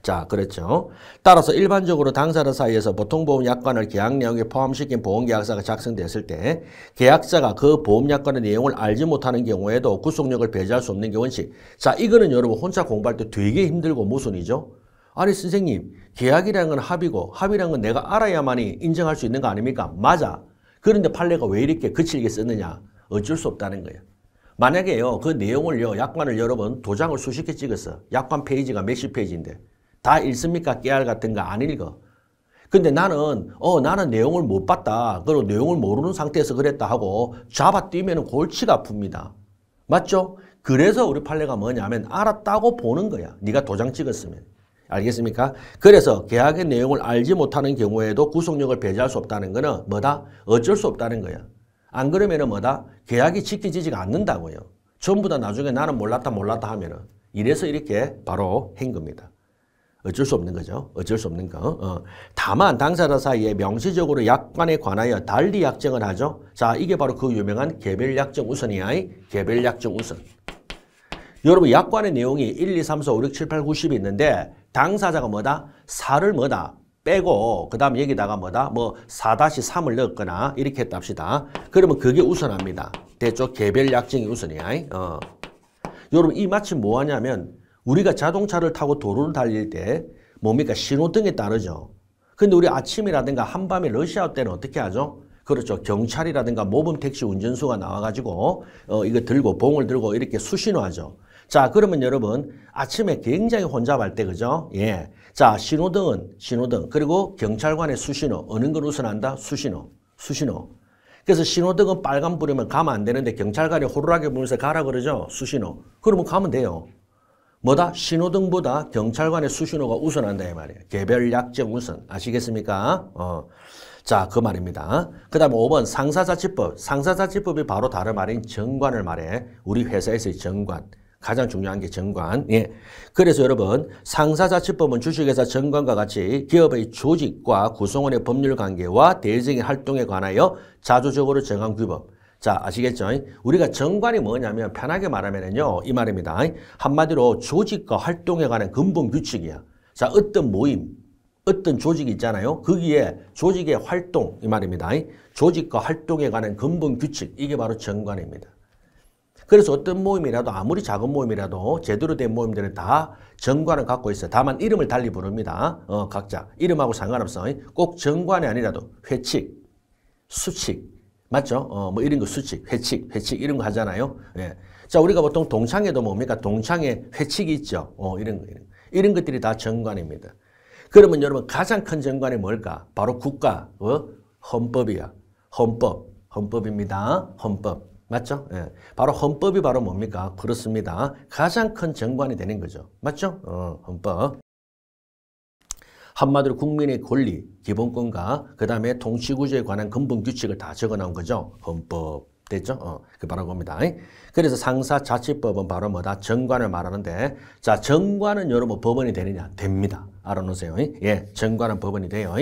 Speaker 1: 자, 그렇죠. 따라서 일반적으로 당사자 사이에서 보통보험 약관을 계약 내용에 포함시킨 보험계약서가 작성됐을 때 계약자가 그 보험약관의 내용을 알지 못하는 경우에도 구속력을 배제할 수 없는 게 원칙. 자, 이거는 여러분 혼자 공부할 때 되게 힘들고 모순이죠. 아니 선생님, 계약이라는 건 합의고 합의라는 건 내가 알아야만이 인정할 수 있는 거 아닙니까? 맞아. 그런데 판례가 왜 이렇게 거칠게 쓰느냐? 어쩔 수 없다는 거예요. 만약에요, 그 내용을요, 약관을 여러분 도장을 수십 개 찍었어. 약관 페이지가 몇십 페이지인데. 다 읽습니까? 깨알 같은 거 안 읽어. 근데 나는 내용을 못 봤다. 그리고 내용을 모르는 상태에서 그랬다 하고 잡아뛰면 골치가 아픕니다. 맞죠? 그래서 우리 판례가 뭐냐면 알았다고 보는 거야. 네가 도장 찍었으면. 알겠습니까? 그래서 계약의 내용을 알지 못하는 경우에도 구속력을 배제할 수 없다는 거는 뭐다? 어쩔 수 없다는 거야. 안 그러면은 뭐다? 계약이 지켜지지가 않는다고요. 전부 다 나중에 나는 몰랐다 하면은 이래서 이렇게 바로 한 겁니다. 어쩔 수 없는 거죠. 어쩔 수 없는 거. 다만 당사자 사이에 명시적으로 약관에 관하여 달리 약정을 하죠. 자, 이게 바로 그 유명한 개별약정 우선이야. 개별약정 우선. 여러분 약관의 내용이 1, 2, 3, 4, 5, 6, 7, 8, 90이 있는데 당사자가 뭐다? 4를 뭐다? 빼고 그 다음 여기다가 뭐다? 뭐 4-3을 넣었거나 이렇게 했다 합시다. 그러면 그게 우선합니다. 됐죠? 개별약정이 우선이야. 여러분 이 마치 뭐하냐면 우리가 자동차를 타고 도로를 달릴 때 뭡니까? 신호등에 따르죠. 근데 우리 아침이라든가 한밤에 러시아워 때는 어떻게 하죠? 그렇죠. 경찰이라든가 모범 택시 운전수가 나와가지고 이거 들고 봉을 들고 이렇게 수신호하죠. 자, 그러면 여러분 아침에 굉장히 혼잡할 때 그죠? 예. 자, 신호등 그리고 경찰관의 수신호 어느 걸 우선한다? 수신호. 그래서 신호등은 빨간불이면 가면 안 되는데 경찰관이 호루라기 불면서 가라 그러죠? 수신호. 그러면 가면 돼요. 뭐다? 신호등보다 경찰관의 수신호가 우선한다 이 말이에요. 개별약정 우선. 아시겠습니까? 자, 그 말입니다. 그 다음에 5번 상사자치법. 상사자치법이 바로 다른 말인 정관을 말해. 우리 회사에서의 정관. 가장 중요한 게 정관. 예. 그래서 여러분 상사자치법은 주식회사 정관과 같이 기업의 조직과 구성원의 법률 관계와 대리적인 활동에 관하여 자주적으로 정한 규범. 자, 아시겠죠? 우리가 정관이 뭐냐면 편하게 말하면요 이 말입니다. 한마디로 조직과 활동에 관한 근본 규칙이야. 자, 어떤 모임, 어떤 조직이 있잖아요. 거기에 조직의 활동 이 말입니다. 조직과 활동에 관한 근본 규칙, 이게 바로 정관입니다. 그래서 어떤 모임이라도 아무리 작은 모임이라도 제대로 된 모임들은 다 정관을 갖고 있어요. 다만 이름을 달리 부릅니다. 각자 이름하고 상관없어. 꼭 정관이 아니라도 회칙, 수칙 맞죠? 뭐 이런 거 수칙, 회칙 이런 거 하잖아요. 예. 자, 우리가 보통 동창회도 뭡니까? 동창회 회칙이 있죠. 이런 것들이 다 정관입니다. 그러면 여러분 가장 큰 정관이 뭘까? 바로 국가, 헌법이야. 헌법입니다. 헌법. 맞죠? 예. 바로 헌법이 바로 뭡니까? 그렇습니다. 가장 큰 정관이 되는 거죠. 맞죠? 헌법. 한마디로 국민의 권리, 기본권과 그 다음에 통치구조에 관한 근본 규칙을 다 적어놓은 거죠. 헌법. 됐죠? 그 바로 겁니다. 그래서 상사자치법은 바로 뭐다? 정관을 말하는데, 자, 정관은 여러분 법원이 되느냐? 됩니다. 알아놓으세요. 예, 정관은 법원이 돼요.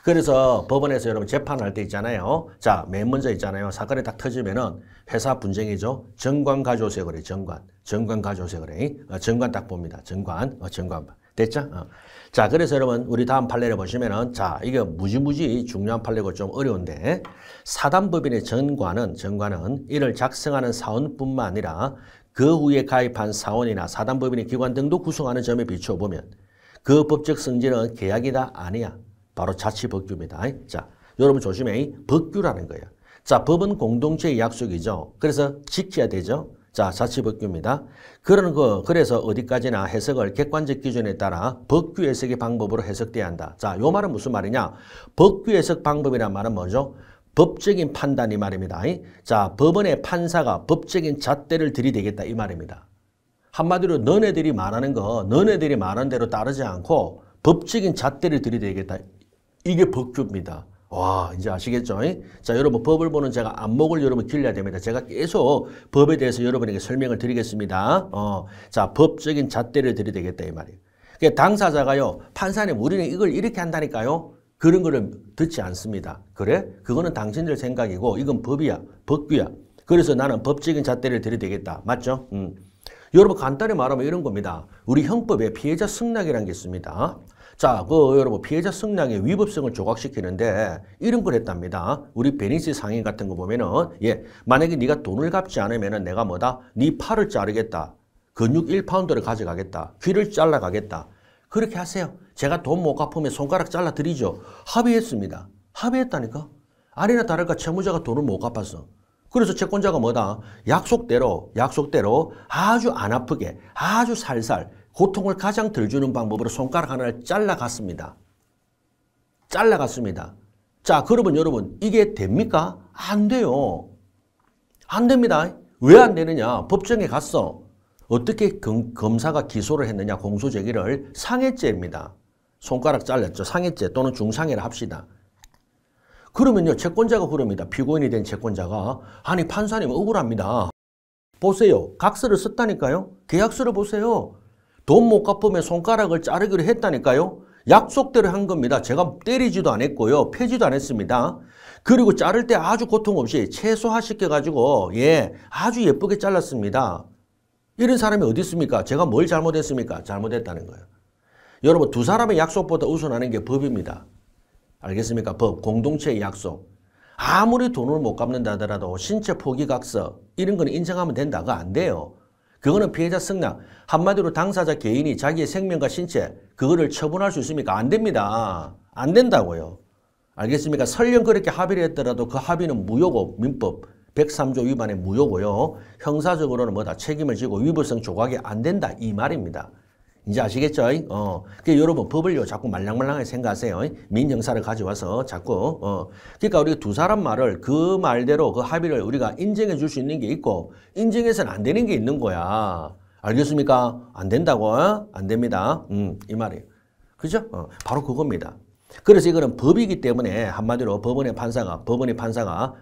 Speaker 1: 그래서 법원에서 여러분 재판할 때 있잖아요. 자, 맨 먼저 있잖아요. 사건이 딱 터지면은 회사 분쟁이죠. 정관 가져오세요. 그래, 정관. 정관 가져오세요. 그래. 정관 딱 봅니다. 정관. 정관. 됐죠? 자, 그래서 여러분, 우리 다음 판례를 보시면은, 자, 이게 무지무지 중요한 판례고 좀 어려운데, 사단법인의 정관은 이를 작성하는 사원뿐만 아니라 그 후에 가입한 사원이나 사단법인의 기관 등도 구성하는 점에 비추어 보면 그 법적 성질은 계약이다 아니야. 바로 자치법규입니다. 자, 여러분 조심해. 법규라는 거예요. 자, 법은 공동체의 약속이죠. 그래서 지켜야 되죠. 자, 자치법규입니다. 그래서 어디까지나 해석을 객관적 기준에 따라 법규 해석의 방법으로 해석돼야 한다. 자, 요 말은 무슨 말이냐? 법규 해석 방법이란 말은 뭐죠? 법적인 판단 이 말입니다. 자, 법원의 판사가 법적인 잣대를 들이대겠다 이 말입니다. 한마디로 너네들이 말하는 대로 따르지 않고 법적인 잣대를 들이대겠다. 이게 법규입니다. 와, 이제 아시겠죠? 자, 여러분 법을 보는 제가 안목을 여러분 길러야 됩니다. 제가 계속 법에 대해서 여러분에게 설명을 드리겠습니다. 자, 법적인 잣대를 들이대겠다 이 말이에요. 그러니까 당사자가요, 판사님 우리는 이걸 이렇게 한다니까요. 그런 거를 듣지 않습니다. 그래? 그거는 당신들 생각이고 이건 법이야. 법규야. 그래서 나는 법적인 잣대를 들이대겠다. 맞죠? 여러분 간단히 말하면 이런 겁니다. 우리 형법에 피해자 승낙이라는 게 있습니다. 자, 여러분 피해자 승낙의 위법성을 조각시키는데 이런 걸 했답니다. 우리 베니스 상인 같은 거 보면은 만약에 네가 돈을 갚지 않으면은 내가 뭐다? 네 팔을 자르겠다. 근육 1파운드를 가져가겠다. 귀를 잘라가겠다. 그렇게 하세요. 제가 돈 못 갚으면 손가락 잘라드리죠. 합의했습니다. 합의했다니까. 아니나 다를까 채무자가 돈을 못 갚았어. 그래서 채권자가 뭐다? 약속대로 아주 안 아프게 아주 살살 고통을 가장 덜 주는 방법으로 손가락 하나를 잘라갔습니다. 자, 그러면 여러분 이게 됩니까? 안 돼요. 안 됩니다. 왜 안 되느냐? 법정에 갔어. 어떻게 검사가 기소를 했느냐? 공소제기를 상해죄입니다. 손가락 잘랐죠. 상해죄 또는 중상해를 합시다. 그러면요. 채권자가 그럽니다. 피고인이 된 채권자가 아니 판사님 억울합니다. 보세요. 각서를 썼다니까요. 계약서를 보세요. 돈 못 갚으면 손가락을 자르기로 했다니까요. 약속대로 한 겁니다. 제가 때리지도 않았고요. 패지도 않았습니다. 그리고 자를 때 아주 고통 없이 최소화시켜가지고 아주 예쁘게 잘랐습니다. 이런 사람이 어디 있습니까? 제가 뭘 잘못했습니까? 잘못했다는 거예요. 여러분 두 사람의 약속보다 우선하는 게 법입니다. 알겠습니까? 법, 공동체의 약속. 아무리 돈을 못 갚는다 하더라도 신체 포기각서 이런 거는 인정하면 된다. 그거 안 돼요. 그거는 피해자 승낙. 한마디로 당사자 개인이 자기의 생명과 신체 그거를 처분할 수 있습니까? 안 됩니다. 안 된다고요. 알겠습니까? 설령 그렇게 합의를 했더라도 그 합의는 무효고 민법 103조 위반의 무효고요. 형사적으로는 뭐다? 책임을 지고 위법성 조각이 안 된다. 이 말입니다. 이제 아시겠죠? 그러니까 여러분 법을요 자꾸 말랑말랑하게 생각하세요. 민형사를 가져와서 자꾸 그러니까 우리 두 사람 말을 그 말대로 그 합의를 우리가 인정해 줄 수 있는 게 있고 인정해서는 안 되는 게 있는 거야. 알겠습니까? 안 된다고? 안 됩니다. 이 말이에요. 그죠? 바로 그겁니다. 그래서 이거는 법이기 때문에 한마디로 법원의 판사가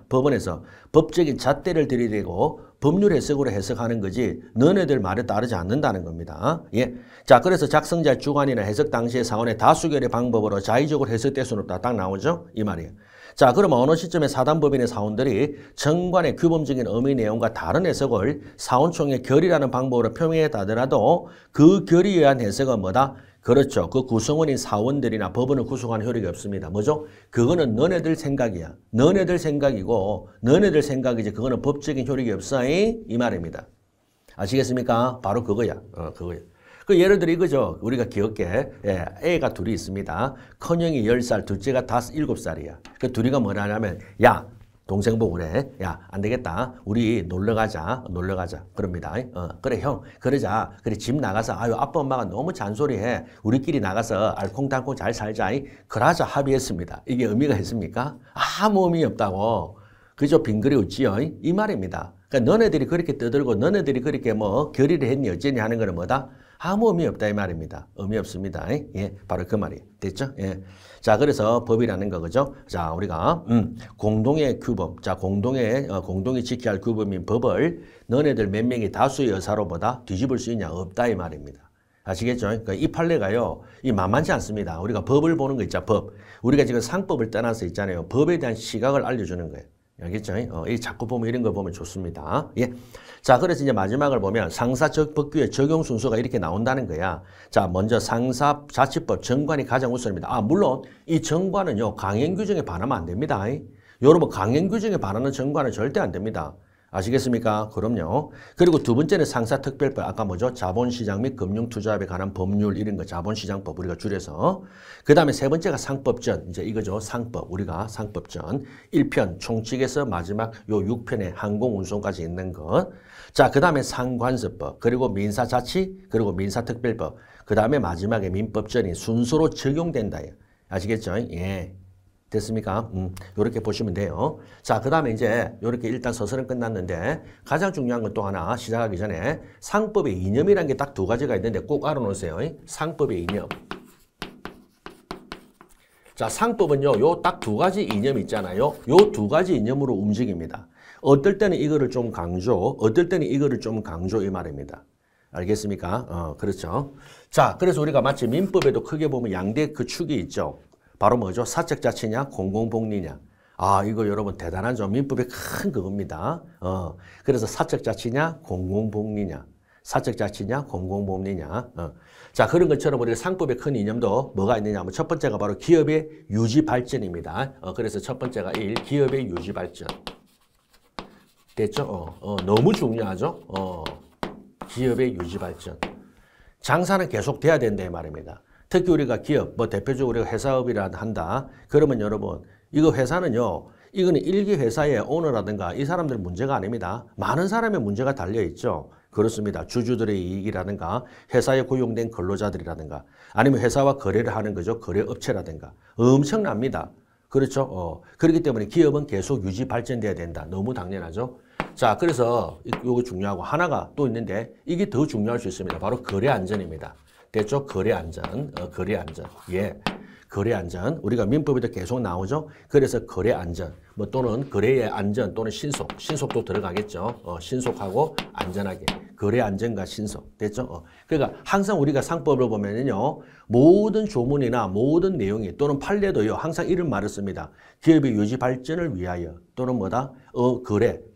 Speaker 1: 법원에서 법적인 잣대를 들이대고 법률 해석으로 해석하는 거지 너네들 말에 따르지 않는다는 겁니다. 자, 그래서 작성자 주관이나 해석 당시의 사원의 다수결의 방법으로 자의적으로 해석될 수는 없다. 딱 나오죠? 이 말이에요. 자, 그럼 어느 시점에 사단법인의 사원들이 정관의 규범적인 의미 내용과 다른 해석을 사원총회 결의라는 방법으로 표명했다더라도 그 결의에 의한 해석은 뭐다? 그렇죠. 그 구성원인 사원들이나 법원을 구성하는 효력이 없습니다. 뭐죠? 그거는 너네들 생각이야. 너네들 생각이고 너네들 생각이지 그거는 법적인 효력이 없어. 이 말입니다. 아시겠습니까? 바로 그거야. 그거야. 그 예를 들어 이거죠. 우리가 귀엽게 애가 둘이 있습니다. 큰형이 10살, 둘째가 7살이야. 그 둘이가 뭐라 하냐면 야 동생 보고 그래. 야, 안 되겠다. 우리 놀러 가자. 그럽니다. 그래, 형. 그러자. 그래, 집 나가서, 아유, 아빠, 엄마가 너무 잔소리해. 우리끼리 나가서 알콩달콩 잘 살자. 그러자 합의했습니다. 이게 의미가 있습니까? 아무 의미 없다고. 그죠? 빙그레 웃지요? 이 말입니다. 그러니까 너네들이 그렇게 떠들고, 너네들이 그렇게 뭐, 결의를 했니, 어쩌니 하는 거는 뭐다? 아무 의미 없다 이 말입니다. 의미 없습니다. 예, 바로 그 말이에요. 됐죠? 예. 자, 그래서 법이라는 거 그죠? 자, 우리가 공동의 규범, 자, 공동이 지켜야 할 규범인 법을 너네들 몇 명이 다수의 의사로보다 뒤집을 수 있냐? 없다 이 말입니다. 아시겠죠? 그러니까 이 판례가요, 이 만만치 않습니다. 우리가 법을 보는 거 있죠, 법. 우리가 지금 상법을 떠나서 있잖아요. 법에 대한 시각을 알려주는 거예요. 알겠죠? 이 자꾸 보면 이런 거 보면 좋습니다. 예. 자, 그래서 이제 마지막을 보면 상사적 법규의 적용 순서가 이렇게 나온다는 거야. 자, 먼저 상사자치법 정관이 가장 우선입니다. 물론 이 정관은요, 강행 규정에 반하면 안 됩니다. 여러분, 강행 규정에 반하는 정관은 절대 안 됩니다. 아시겠습니까? 그럼요. 그리고 두 번째는 상사특별법. 아까 뭐죠? 자본시장 및 금융투자업에 관한 법률 이런 거 자본시장법 우리가 줄여서. 그 다음에 세 번째가 상법전. 이제 이거죠. 상법. 우리가 상법전. 1편 총칙에서 마지막 요 6편에 항공운송까지 있는 것. 자, 그 다음에 상관서법. 그리고 민사자치. 그리고 민사특별법. 그 다음에 마지막에 민법전이 순서로 적용된다. 아시겠죠? 예. 됐습니까? 요렇게 보시면 돼요. 자, 그 다음에 이제 요렇게 일단 서술은 끝났는데 가장 중요한 건 또 하나 시작하기 전에 상법의 이념이라는 게 딱 두 가지가 있는데 꼭 알아놓으세요. 상법의 이념. 자, 상법은요, 요 딱 두 가지 이념이 있잖아요. 요 두 가지 이념으로 움직입니다. 어떨 때는 이거를 좀 강조, 어떨 때는 이거를 좀 강조 이 말입니다. 알겠습니까? 그렇죠. 자, 그래서 우리가 마치 민법에도 크게 보면 양대 그 축이 있죠. 바로 뭐죠? 사적자치냐, 공공복리냐. 이거 여러분 대단하죠? 민법의 큰 그겁니다. 그래서 사적자치냐, 공공복리냐. 사적자치냐, 공공복리냐. 자, 그런 것처럼 우리가 상법의 큰 이념도 뭐가 있느냐 하면 첫 번째가 바로 기업의 유지발전입니다. 그래서 첫 번째가 1, 기업의 유지발전. 됐죠? 너무 중요하죠? 기업의 유지발전. 장사는 계속 돼야 된다 이 말입니다. 특히 우리가 기업, 대표적으로 우리가 회사업이라 한다. 그러면 여러분, 이거 회사는요, 이거는 일개 회사의 오너라든가 이 사람들 문제가 아닙니다. 많은 사람의 문제가 달려있죠. 그렇습니다. 주주들의 이익이라든가 회사에 고용된 근로자들이라든가 아니면 회사와 거래를 하는 거죠. 거래업체라든가. 엄청납니다. 그렇죠. 그렇기 때문에 기업은 계속 유지 발전돼야 된다. 너무 당연하죠. 자, 그래서 이거 중요하고 하나가 또 있는데 이게 더 중요할 수 있습니다. 바로 거래 안전입니다. 됐죠? 거래 안전, 거래 안전. 예. 거래 안전. 우리가 민법에도 계속 나오죠? 그래서 거래 안전, 또는 거래의 안전 또는 신속도 들어가겠죠? 신속하고 안전하게. 거래 안전과 신속. 됐죠? 그러니까 항상 우리가 상법을 보면은요, 모든 조문이나 모든 내용이 또는 판례도요, 항상 이런 말을 씁니다. 기업의 유지 발전을 위하여 또는 뭐다?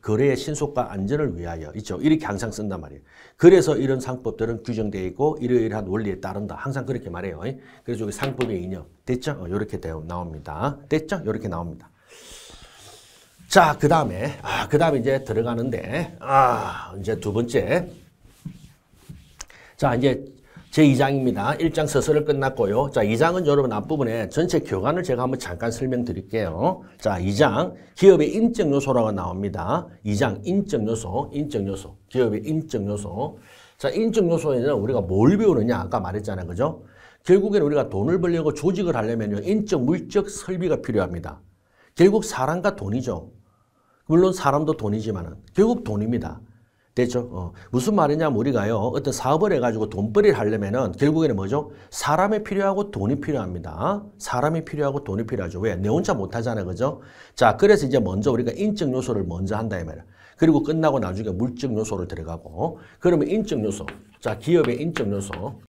Speaker 1: 거래의 신속과 안전을 위하여. 있죠? 이렇게 항상 쓴단 말이에요. 그래서 이런 상법들은 규정되어 있고 이러이러한 원리에 따른다. 항상 그렇게 말해요. 그래서 여기 상법의 이념. 됐죠? 이렇게 나옵니다. 됐죠? 이렇게 나옵니다. 자, 그 다음에 이제 들어가는데, 이제 두 번째. 자, 이제 제2장입니다. 1장 서술을 끝났고요. 자, 2장은 여러분 앞부분에 전체 교관을 제가 한번 잠깐 설명드릴게요. 자, 2장 기업의 인적 요소라고 나옵니다. 2장 인적 요소. 기업의 인적 요소. 자, 인적 요소에는 우리가 뭘 배우느냐? 아까 말했잖아요. 그죠? 결국에는 우리가 돈을 벌려고 조직을 하려면 인적, 물적 설비가 필요합니다. 결국 사람과 돈이죠. 물론 사람도 돈이지만은 결국 돈입니다. 됐죠? 무슨 말이냐면 우리가요, 어떤 사업을 해가지고 돈벌이를 하려면은 결국에는 뭐죠? 사람이 필요하고 돈이 필요합니다. 사람이 필요하고 돈이 필요하죠. 왜? 내 혼자 못하잖아요. 그죠? 자, 그래서 이제 먼저 우리가 인적 요소를 먼저 한다, 이 말이야. 그리고 끝나고 나중에 물적 요소를 들어가고. 그러면 인적 요소. 자, 기업의 인적 요소.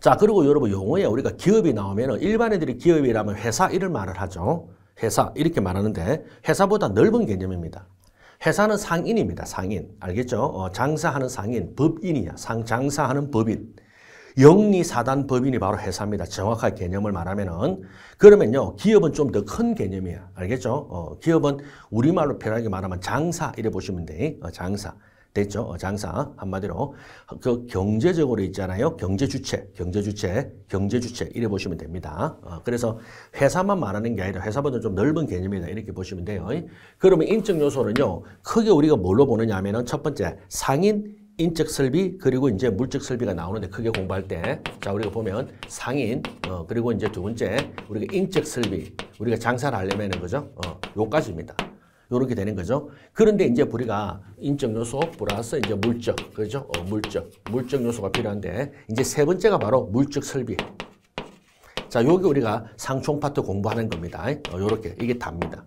Speaker 1: 자, 그리고 여러분 용어에 우리가 기업이 나오면은 일반 애들이 기업이라면 회사 이런 말을 하죠. 회사 이렇게 말하는데 회사보다 넓은 개념입니다. 회사는 상인입니다. 상인. 알겠죠? 장사하는 상인, 법인이냐. 장사하는 법인. 영리사단 법인이 바로 회사입니다. 정확한 개념을 말하면은. 그러면요, 기업은 좀 더 큰 개념이에요. 알겠죠? 기업은 우리말로 편하게 말하면 장사 이래 보시면 돼. 장사. 됐죠? 장사. 한마디로. 그 경제적으로 있잖아요. 경제주체. 이래 보시면 됩니다. 그래서 회사만 말하는 게 아니라 회사보다 좀 넓은 개념이다. 이렇게 보시면 돼요. 그러면 인적 요소는요, 크게 우리가 뭘로 보느냐 하면은 첫 번째, 상인, 인적 설비, 그리고 이제 물적 설비가 나오는데 크게 공부할 때. 자, 우리가 보면 상인, 그리고 이제 두 번째, 우리가 인적 설비. 우리가 장사를 하려면은 그죠? 요까지입니다. 요렇게 되는 거죠. 그런데 이제 우리가 인적 요소 플러스 이제 물적, 그죠? 물적 요소가 필요한데 이제 세 번째가 바로 물적 설비. 자, 요게 우리가 상총 파트 공부하는 겁니다. 요렇게 이게 답니다.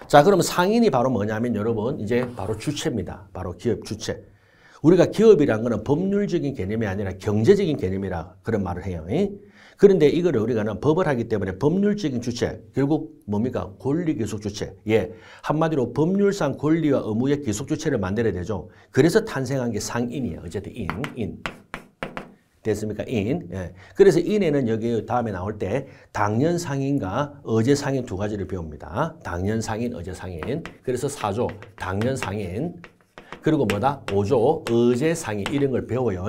Speaker 1: 자, 그러면 상인이 바로 뭐냐면 여러분 이제 바로 주체입니다. 바로 기업 주체. 우리가 기업이란 거는 법률적인 개념이 아니라 경제적인 개념이라 그런 말을 해요. 그런데 이거를 우리가 법을 하기 때문에 법률적인 주체, 결국 뭡니까? 권리 기속 주체. 예, 한마디로 법률상 권리와 의무의 기속 주체를 만들어야 되죠. 그래서 탄생한 게 상인이에요. 어쨌든 인. 됐습니까? 인. 예. 그래서 인에는 여기 다음에 나올 때 당연상인과 어제상인 두 가지를 배웁니다. 당연상인, 어제상인. 그래서 4조 당연상인. 그리고 뭐다? 5조 어제상인 이런 걸 배워요.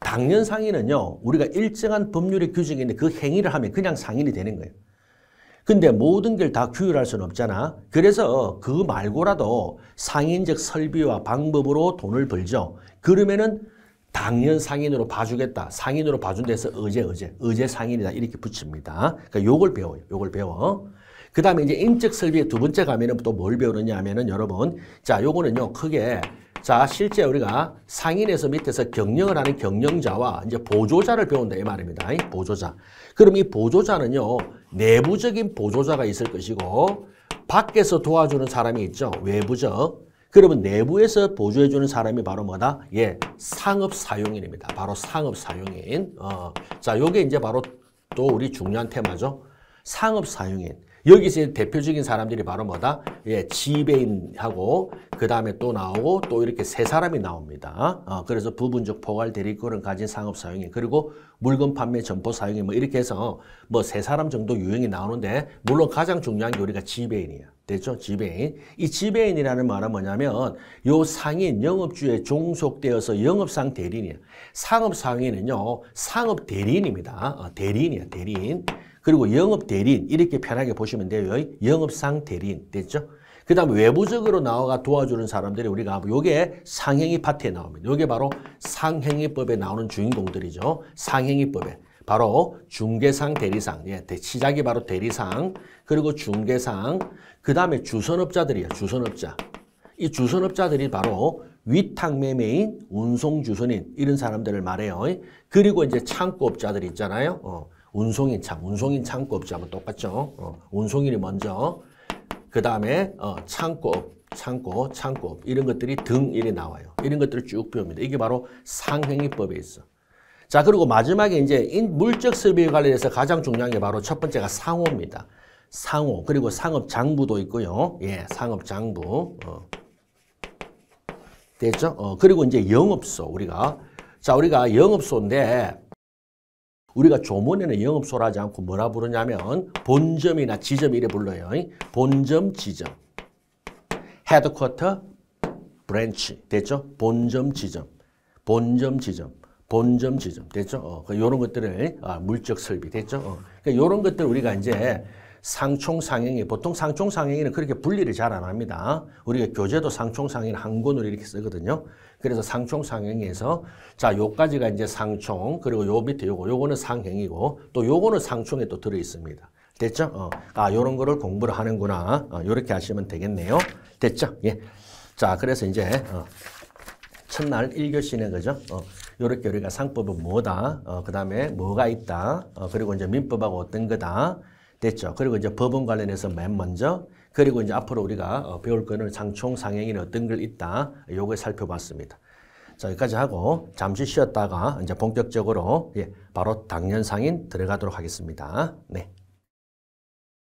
Speaker 1: 당연상인은요. 우리가 일정한 법률의 규정이 있는데 그 행위를 하면 그냥 상인이 되는 거예요. 근데 모든 걸 다 규율할 수는 없잖아. 그래서 그 말고라도 상인적 설비와 방법으로 돈을 벌죠. 그러면은 당연 상인으로 봐주겠다. 상인으로 봐준 데서 어제 상인이다. 이렇게 붙입니다. 그러니까 요걸 배워요. 요걸 배워. 그 다음에 이제 인적 설비의 두 번째 가면은 또 뭘 배우느냐 하면은 여러분, 자, 요거는요, 크게, 자, 실제 우리가 상인에서 밑에서 경영을 하는 경영자와 이제 보조자를 배운다. 이 말입니다. 보조자. 그럼 이 보조자는요, 내부적인 보조자가 있을 것이고, 밖에서 도와주는 사람이 있죠. 외부적. 그러면 내부에서 보조해주는 사람이 바로 뭐다? 예, 상업사용인입니다. 바로 상업사용인. 자, 요게 이제 바로 또 우리 중요한 테마죠. 상업사용인. 여기서 대표적인 사람들이 바로 뭐다? 예, 지배인하고 그 다음에 또 나오고 또 이렇게 세 사람이 나옵니다. 그래서 부분적 포괄 대리권을 가진 상업사용인 그리고 물건 판매 점포 사용인 뭐 이렇게 해서 뭐 세 사람 정도 유형이 나오는데 물론 가장 중요한 게 우리가 지배인이야. 됐죠? 지배인. 이 지배인이라는 말은 뭐냐면 요 상인 영업주에 종속되어서 영업상 대리인이야. 상업상인은요. 상업 대리인입니다. 대리인이야. 대리인. 그리고 영업 대리인 이렇게 편하게 보시면 돼요. 영업상 대리인 됐죠? 그 다음에 외부적으로 나와가 도와주는 사람들이 우리가 요게 상행위 파트에 나옵니다. 요게 바로 상행위법에 나오는 주인공들이죠. 상행위법에. 바로 중개상, 대리상. 예, 시작이 바로 대리상, 그리고 중개상, 그 다음에 주선업자들이에요. 주선업자. 이 주선업자들이 바로 위탁매매인, 운송주선인 이런 사람들을 말해요. 그리고 이제 창고업자들이 있잖아요. 운송인 창고업자하고 똑같죠. 운송인이 먼저. 그 다음에 창고업 이런 것들이 등 이래 나와요. 이런 것들을 쭉 배웁니다. 이게 바로 상행위법에 있어. 자, 그리고 마지막에 이제 물적 설비에 관련해서 가장 중요한 게 바로 첫 번째가 상호입니다. 상호. 그리고 상업장부도 있고요. 예, 상업장부. 됐죠? 그리고 이제 영업소 우리가 영업소인데 우리가 조문에는 영업소라 하지 않고 뭐라 부르냐면 본점이나 지점 이래 불러요. 본점, 지점. 헤드쿼터, 브랜치. 됐죠? 본점, 지점. 됐죠? 요런 것들을, 물적 설비. 됐죠? 그러니까 요런 것들 우리가 이제 상총상행위, 보통 상총상행위는 그렇게 분리를 잘 안 합니다. 우리가 교재도 상총상행위 한 권으로 이렇게 쓰거든요. 그래서 상총상행위에서 자, 요까지가 이제 상총, 그리고 요 밑에 요거는 상행이고, 또 요거는 상총에 또 들어 있습니다. 됐죠? 요런 거를 공부를 하는구나. 요렇게 하시면 되겠네요. 됐죠? 예. 자, 그래서 이제, 첫날 1교시는 그죠? 요렇게 우리가 상법은 뭐다. 그 다음에 뭐가 있다. 그리고 이제 민법하고 어떤 거다. 됐죠? 그리고 이제 법원 관련해서 맨 먼저, 그리고 이제 앞으로 우리가 배울 거는 상총, 상행에는 어떤 걸 있다. 요걸 살펴봤습니다. 자, 여기까지 하고 잠시 쉬었다가 이제 본격적으로 바로 당연상인 들어가도록 하겠습니다. 네.